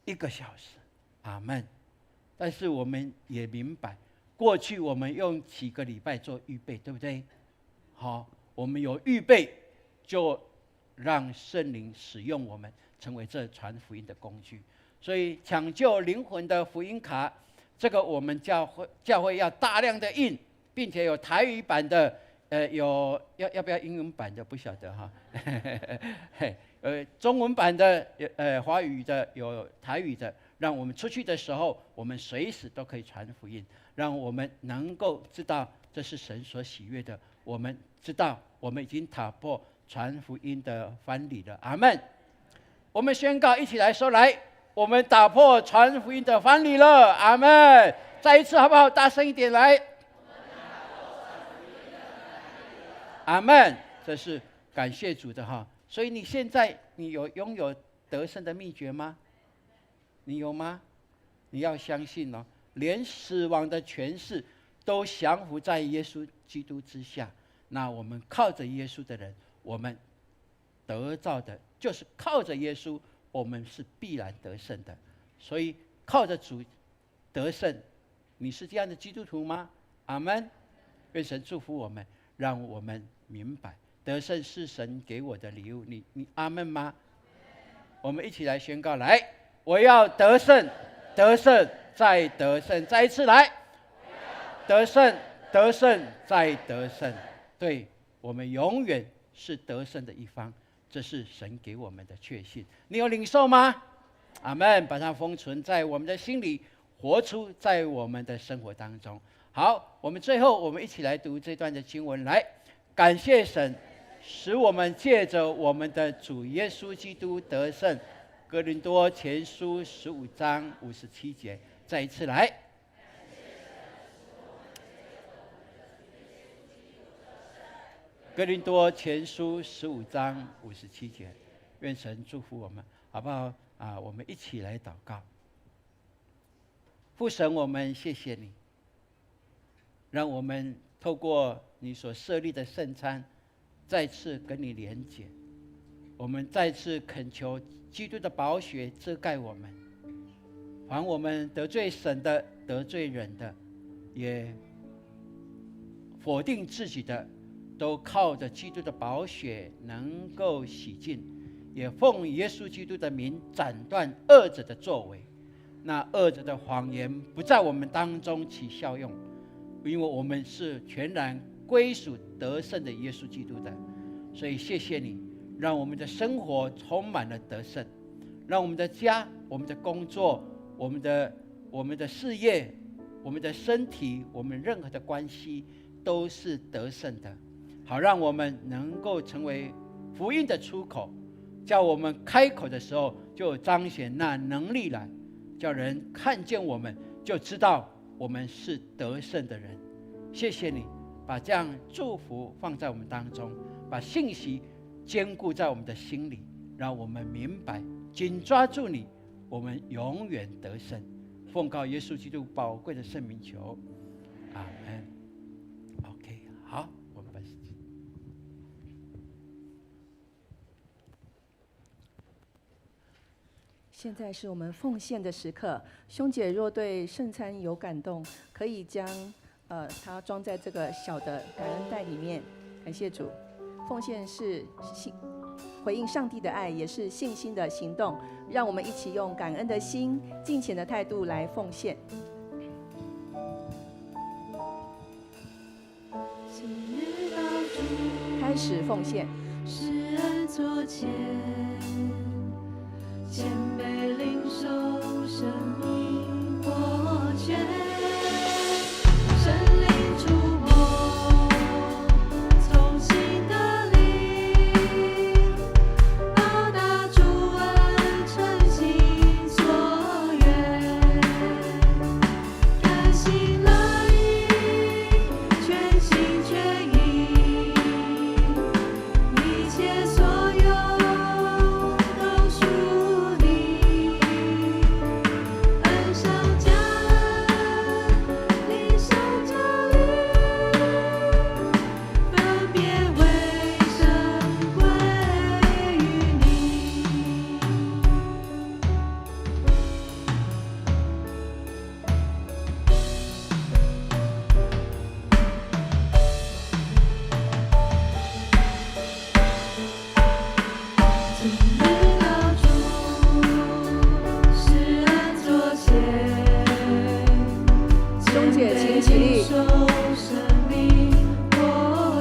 D: ，1个小时，阿们。但是我们也明白，过去我们用几个礼拜做预备，对不对？好，我们有预备，就让圣灵使用我们，成为这传福音的工具。所以抢救灵魂的福音卡，这个我们教会要大量的印，并且有台语版的，要不要英文版的不晓得中文版的华语的有台语的，让我们出去的时候，我们随时都可以传福音，让我们能够知道这是神所喜悦的。我们知道我们已经打破传福音的藩篱了，阿们。我们宣告，一起来说，来，我们打破传福音的藩篱了，阿们。再一次好不好？大声一点来，阿们。这是感谢主的所以你现在你有拥有得胜的秘诀吗？你有吗？你要相信连死亡的权势都降服在耶稣基督之下。那我们靠着耶稣的人，我们得到的就是靠着耶稣，我们是必然得胜的。所以靠着主得胜，你是这样的基督徒吗？阿们。愿神祝福我们，让我们明白得胜是神给我的礼物。你阿们吗？我们一起来宣告，来，我要得胜，得胜再得胜，再一次来，得胜，得胜再得胜。对，我们永远是得胜的一方，这是神给我们的确信。你有领受吗？阿们。把它封存在我们的心里，活出在我们的生活当中。好，我们最后我们一起来读这段的经文，来，感谢神使我们借着我们的主耶稣基督得胜。哥林多前书15章57节，再一次来。哥林多前书15章57节，愿神祝福我们，好不好我们一起来祷告。父神，我们谢谢你，让我们透过你所设立的圣餐，再次跟你连结。我们再次恳求基督的宝血遮盖我们，凡我们得罪神的、得罪人的，也否定自己的，都靠着基督的宝血能够洗净，也奉耶稣基督的名斩断恶者的作为。那恶者的谎言不在我们当中起效用，因为我们是全然归属得胜的耶稣基督的。所以谢谢你，让我们的生活充满了得胜，让我们的家、我们的工作、我们的事业、我们的身体、我们任何的关系都是得胜的，好让我们能够成为福音的出口，叫我们开口的时候就彰显那能力来，叫人看见我们就知道我们是得胜的人。谢谢你把这样祝福放在我们当中，把信息坚固在我们的心里，让我们明白紧抓住你，我们永远得胜。奉告耶稣基督宝贵的圣名求，阿们。OK， 好，我们把
B: 现在是我们奉献的时刻。兄姐若对圣餐有感动，可以将它装在这个小的感恩袋里面。感谢主，奉献是回应上帝的爱，也是信心的行动。让我们一起用感恩的心、敬虔的态度来奉献。真实奉献。
C: 施恩座前，谦卑领受生命活泉，神灵触摸，从心的灵，报答主恩，诚心所愿，甘心乐意，全心全意，一切所有都属你，恩上加恩，力上加力，分别为圣归于你。今日高主，施恩座前，
B: 兄姐请起立
C: 受生命活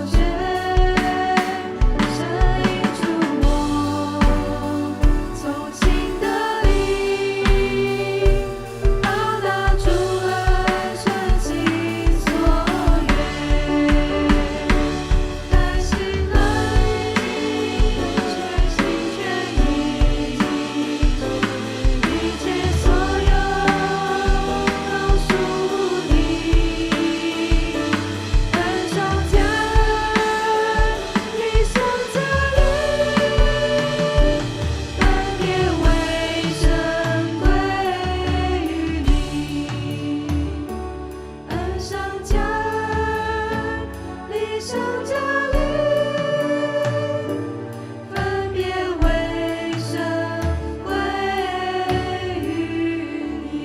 C: 泉，神灵触摸，从心的灵，报答主恩，诚心所愿，甘心乐意，全心全意，一切所有都属你，恩上加恩，力上加力，分别为圣归于你，恩上加恩，力上加力，分别为圣归于你。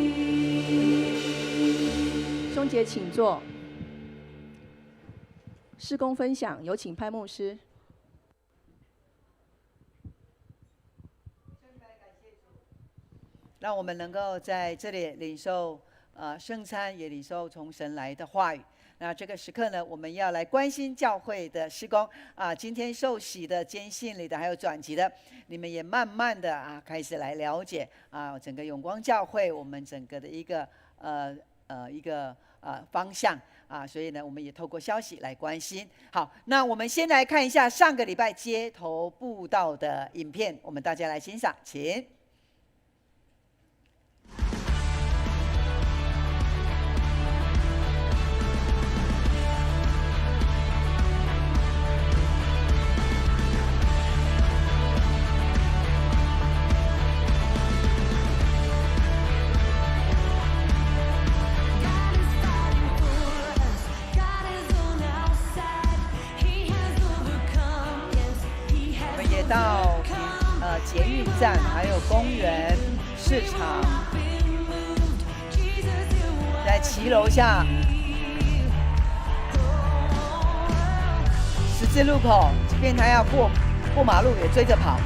B: 兄姐请坐。事工分享，有请潘牧师。
A: 让我们能够在这里领受圣餐，也领受从神来的话语。那这个时刻呢，我们要来关心教会的事工今天受洗的、坚信里的，还有转籍的，你们也慢慢的开始来了解整个永光教会我们整个的一个方向所以呢，我们也透过消息来关心。好，那我们先来看一下上个礼拜街头布道的影片，我们大家来欣赏，请。到捷运站，还有公园、市场，在骑楼下、十字路口，即便他要过马路，也追着跑。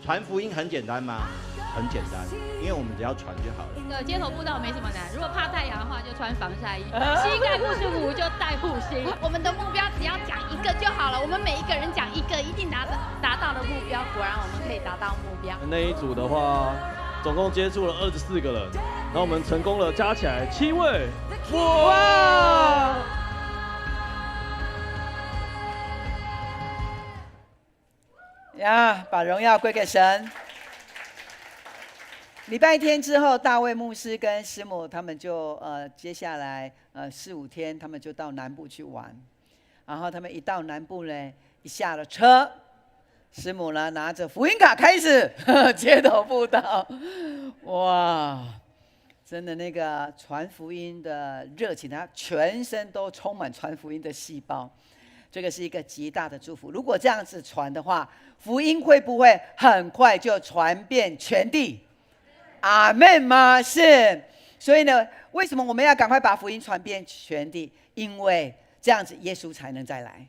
G: 传福音很简单吗？很简单，因为我们只要传就好了。
H: 街头布道没什么难，如果怕太阳的话，就穿防晒衣；膝盖不舒服就戴护心。我们的目标只要讲一个就好了，我们每一个人讲一个，一定达到了目标。果然我们可以达到目标。
I: 那一组的话，总共接触了24个人，然后我们成功了，加起来7位。哇！
A: 把荣耀归给神。礼拜天之后，大卫牧师跟师母他们就接下来4、5天，他们就到南部去玩。然后他们一到南部呢，一下了车，师母呢拿着福音卡开始街头布道。哇，真的那个传福音的热情，他全身都充满传福音的细胞。这个是一个极大的祝福。如果这样子传的话，福音会不会很快就传遍全地？阿们吗？是。所以呢，为什么我们要赶快把福音传遍全地？因为这样子耶稣才能再来。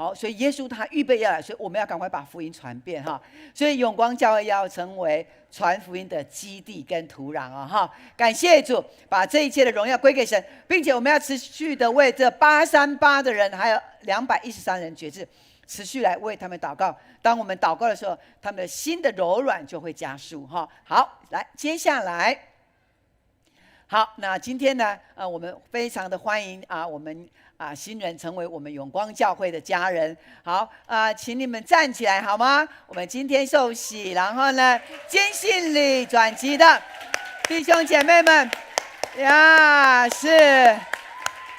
A: 好，所以耶稣他预备要来，所以我们要赶快把福音传遍哈。所以永光教会要成为传福音的基地跟土壤啊哈。感谢主，把这一切的荣耀归给神，并且我们要持续的为这838的人，还有213人决志，持续来为他们祷告。当我们祷告的时候，他们的心的柔软就会加速哈。好，来接下来。好，那今天呢，我们非常的欢迎我们新人成为我们永光教会的家人。好请你们站起来好吗？我们今天受洗，然后呢，坚信里转籍的弟兄姐妹们呀，是，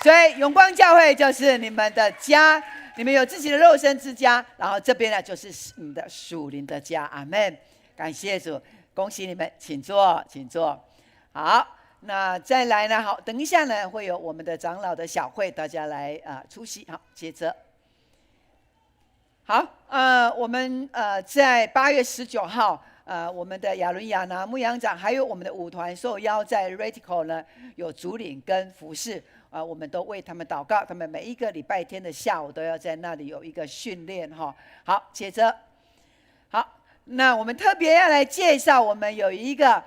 A: 所以永光教会就是你们的家，你们有自己的肉身之家，然后这边呢就是你们的属灵的家。阿们，感谢主，恭喜你们，请坐，请坐。好。那再来呢？好，等一下呢，会有我们的长老的小会，大家来出席。好，接着，好，我们在8月19号，我们的亚伦亚拿牧羊长，还有我们的舞团受邀在 Radical 呢有主领跟服侍，我们都为他们祷告，他们每一个礼拜天的下午都要在那里有一个训练哈。好，接着，好，那我们特别要来介绍，我们有一个。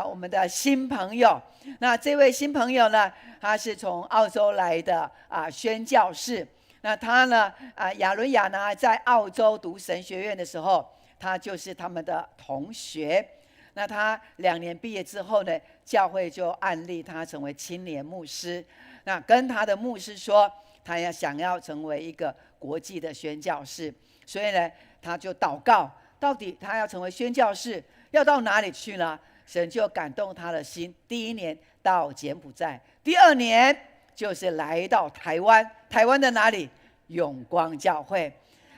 A: 我们的新朋友，那这位新朋友呢，他是从澳洲来的宣教士。那他呢，亚伦亚拿在澳洲读神学院的时候，他就是他们的同学。那他2年毕业之后呢，教会就按立他成为青年牧师。那跟他的牧师说，他想要成为一个国际的宣教士，所以呢，他就祷告，到底他要成为宣教士，要到哪里去呢？神就感动他的心，第1年到柬埔寨，第2年就是来到台湾，台湾的哪里？永光教会。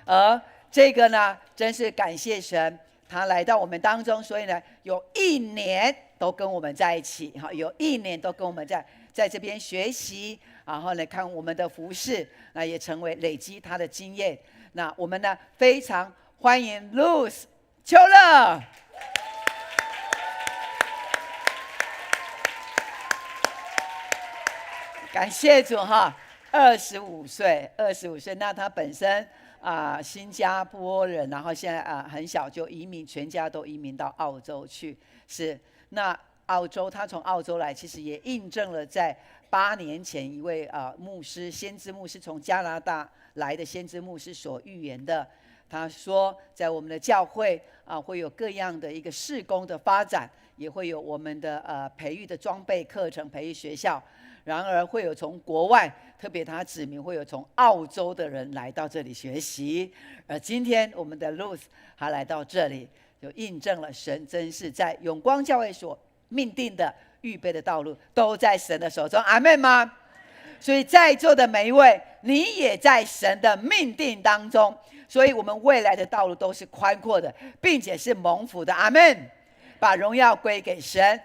A: 而这个呢，真是感谢神，他来到我们当中，所以呢，有1年都跟我们在一起，有1年都跟我们在这边学习，然后呢，看我们的服事，那也成为累积他的经验。那我们呢，非常欢迎 Luz 秋乐。感谢主哈，25岁，那他本身新加坡人，然后现在很小就移民，全家都移民到澳洲去。是，那澳洲他从澳洲来，其实也印证了在8年前一位牧师，先知牧师从加拿大来的先知牧师所预言的。他说，在我们的教会会有各样的一个事工的发展，也会有我们的培育的装备课程、培育学校。然而会有从国外，特别他指明会有从澳洲的人来到这里学习。而今天我们的 Ruth 他来到这里，就印证了神真是在永光教会所命定的预备的道路，都在神的手中。阿们吗？所以在座的每一位，你也在神的命定当中，所以我们未来的道路都是宽阔的，并且是蒙福的。阿们，把荣耀归给神。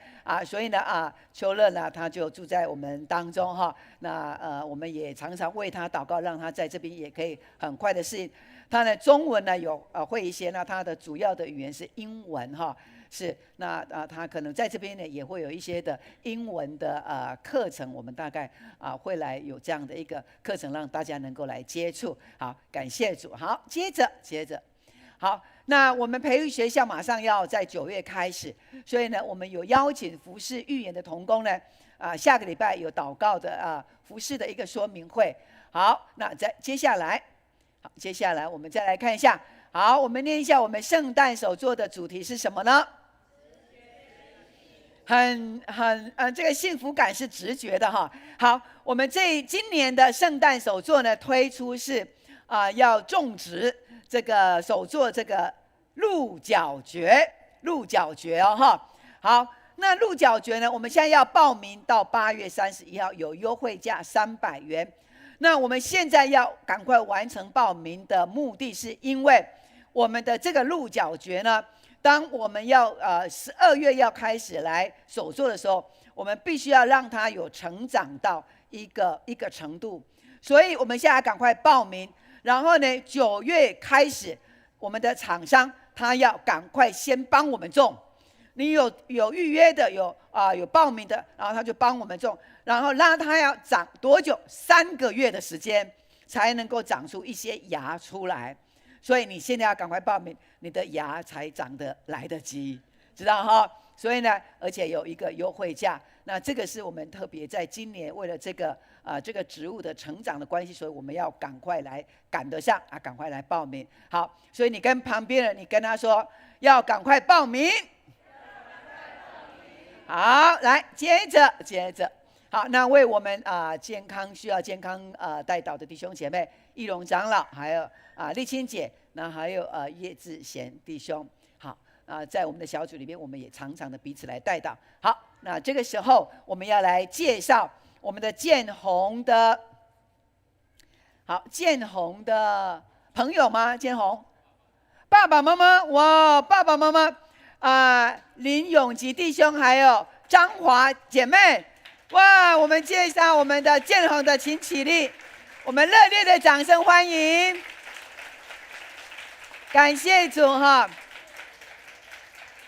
A: 所以呢秋乐呢，他就住在我们当中哈。那我们也常常为他祷告，让他在这边也可以很快的适应。他的中文呢有会一些，那他的主要的语言是英文哈。是，那他可能在这边呢也会有一些的英文的课程，我们大概会来有这样的一个课程，让大家能够来接触。好，感谢主。好，接着。好，那我们培育学校马上要在9月开始，所以呢，我们有邀请服事预言的同工呢，下个礼拜有祷告的服事的一个说明会。好，那接下来我们再来看一下。好，我们念一下我们圣诞手作的主题是什么呢？这个幸福感是直觉的哈。好，我们今年的圣诞手作呢推出是要种植这个手作这个鹿角蕨哦哈。好，那鹿角蕨呢，我们现在要报名到8月31号，有优惠价300元。那我们现在要赶快完成报名的目的是因为我们的这个鹿角蕨呢，当我们要12月要开始来手作的时候，我们必须要让它有成长到一个程度，所以我们现在赶快报名。然后呢，9月开始，我们的厂商他要赶快先帮我们种。你有预约的，有报名的，然后他就帮我们种。然后让他要长多久？3个月的时间，才能够长出一些芽出来。所以你现在要赶快报名，你的芽才长得来得及，知道哈？所以呢，而且有一个优惠价。那这个是我们特别在今年为了这个植物的成长的关系，所以我们要赶快来赶得上啊，赶快来报名。好，所以你跟旁边人，你跟他说要赶快报名。好，来接着。好，那为我们需要健康带导的弟兄姐妹，义龙长老，还有丽清姐，那还有叶志贤弟兄，好在我们的小组里面，我们也常常的彼此来带导。好，那这个时候我们要来介绍我们的建宏的朋友吗？建宏爸爸妈妈，哇，爸爸妈妈林永吉弟兄，还有张华姐妹。哇！我们介绍我们的建宏的，请起立，我们热烈的掌声欢迎，感谢主哈！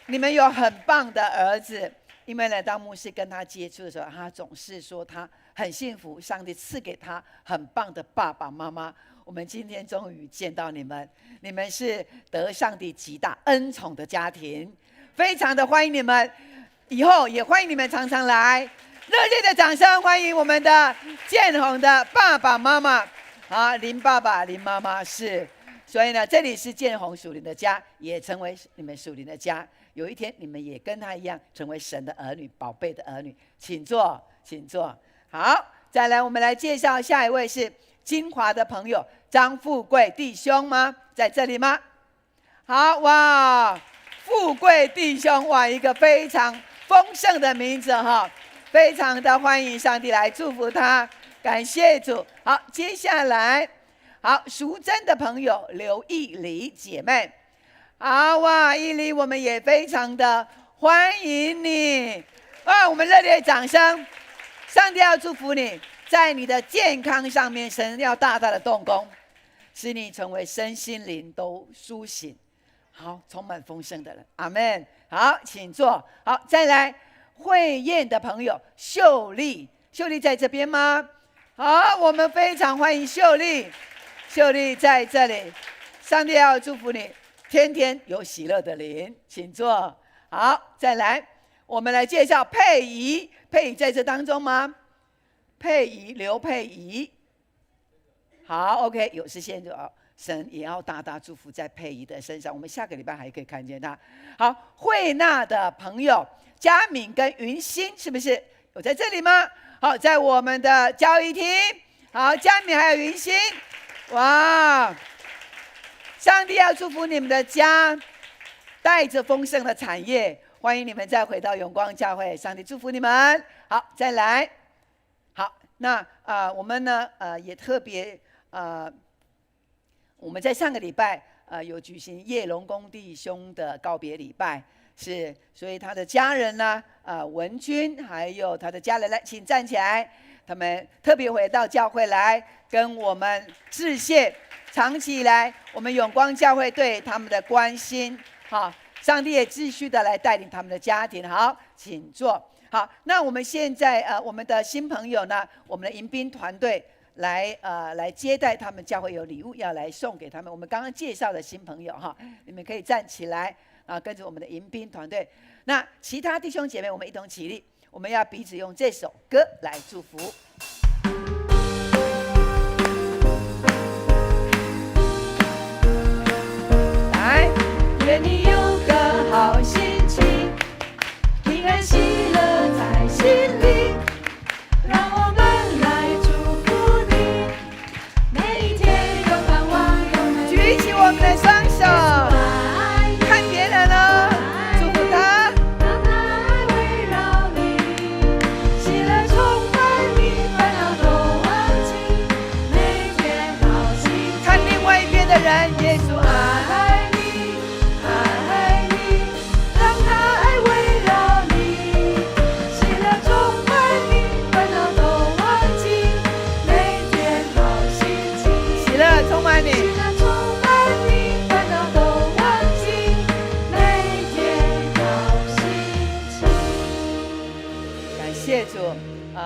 A: 你们有很棒的儿子，因为呢，当牧师跟他接触的时候，他总是说他很幸福，上帝赐给他很棒的爸爸妈妈。我们今天终于见到你们，你们是得上帝极大恩宠的家庭，非常的欢迎你们，以后也欢迎你们常常来。热烈的掌声欢迎我们的建宏的爸爸妈妈林爸爸林妈妈是，所以呢，这里是建宏属灵的家，也成为你们属灵的家。有一天你们也跟他一样成为神的儿女，宝贝的儿女，请坐。好，再来我们来介绍下一位是金华的朋友张富贵弟兄吗？在这里吗？好，哇，富贵弟兄，哇，一个非常丰盛的名字哈。非常的欢迎上帝来祝福他，感谢主。好，接下来，好，淑珍的朋友刘义礼姐妹，好哇，义礼，我们也非常的欢迎你，哇，我们热烈掌声。上帝要祝福你，在你的健康上面，神要大大的动工，使你成为身心灵都苏醒，好，充满丰盛的人。阿们。好，请坐。好，再来。慧燕的朋友秀丽在这边吗？好，我们非常欢迎秀丽在这里。上帝要祝福你，天天有喜乐的灵，请坐。好，再来，我们来介绍佩仪在这当中吗？刘佩仪，好 ，OK， 有事先就神也要大大祝福在佩仪的身上，我们下个礼拜还可以看见他。好，慧娜的朋友嘉敏跟云欣是不是有在这里吗？好，在我们的交易厅。好，嘉敏还有云欣，哇！上帝要祝福你们的家，带着丰盛的产业。欢迎你们再回到永光教会，上帝祝福你们。好，再来。好，那我们呢也特别我们在上个礼拜有举行叶龙公弟兄的告别礼拜。是，所以他的家人呢，文君还有他的家人来，请站起来。他们特别回到教会来跟我们致谢，长期以来我们永光教会对他们的关心，好，上帝也继续的来带领他们的家庭。好，请坐。好，那我们现在我们的新朋友呢，我们的迎宾团队来接待他们，教会有礼物要来送给他们。我们刚刚介绍的新朋友哈，你们可以站起来。跟着我们的迎宾团队，那其他弟兄姐妹，我们一同起立，我们要彼此用这首歌来祝福。来，愿你有个好心情，平安喜乐在心里，让我们来祝福你，每一天有盼望，举起我们的双手。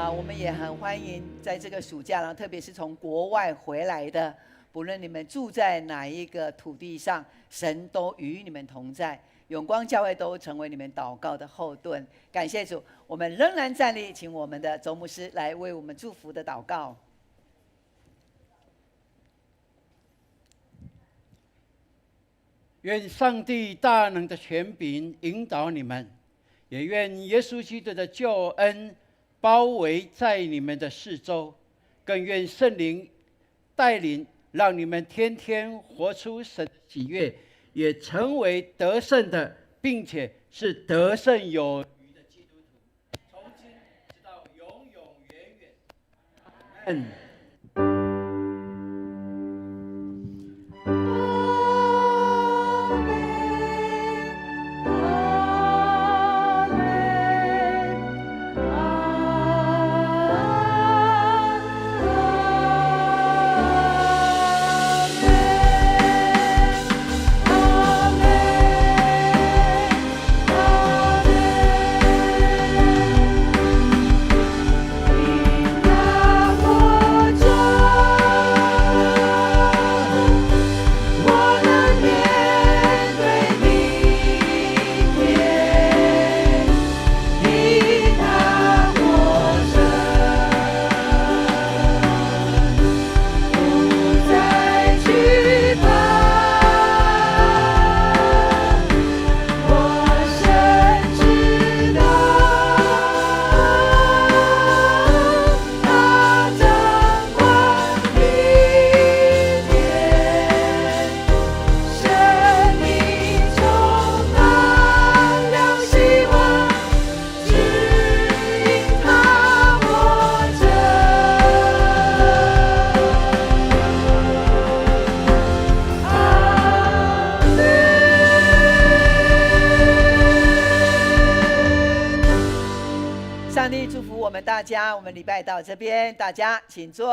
A: 我们也很欢迎在这个暑假呢，特别是从国外回来的，不论你们住在哪一个土地上，神都与你们同在。永光教会都成为你们祷告的后盾。感谢主，我们仍然站立，请我们的周牧师来为我们祝福的祷告。
D: 愿上帝大能的权柄引导你们，也愿耶稣基督的救恩包围在你们的四周，更愿圣灵带领，让你们天天活出神的喜悦，也成为得胜的，并且是得胜有余的基督徒，从今直到永永远远。阿们。
A: 上帝祝福我们大家，我们礼拜到这边，大家请坐。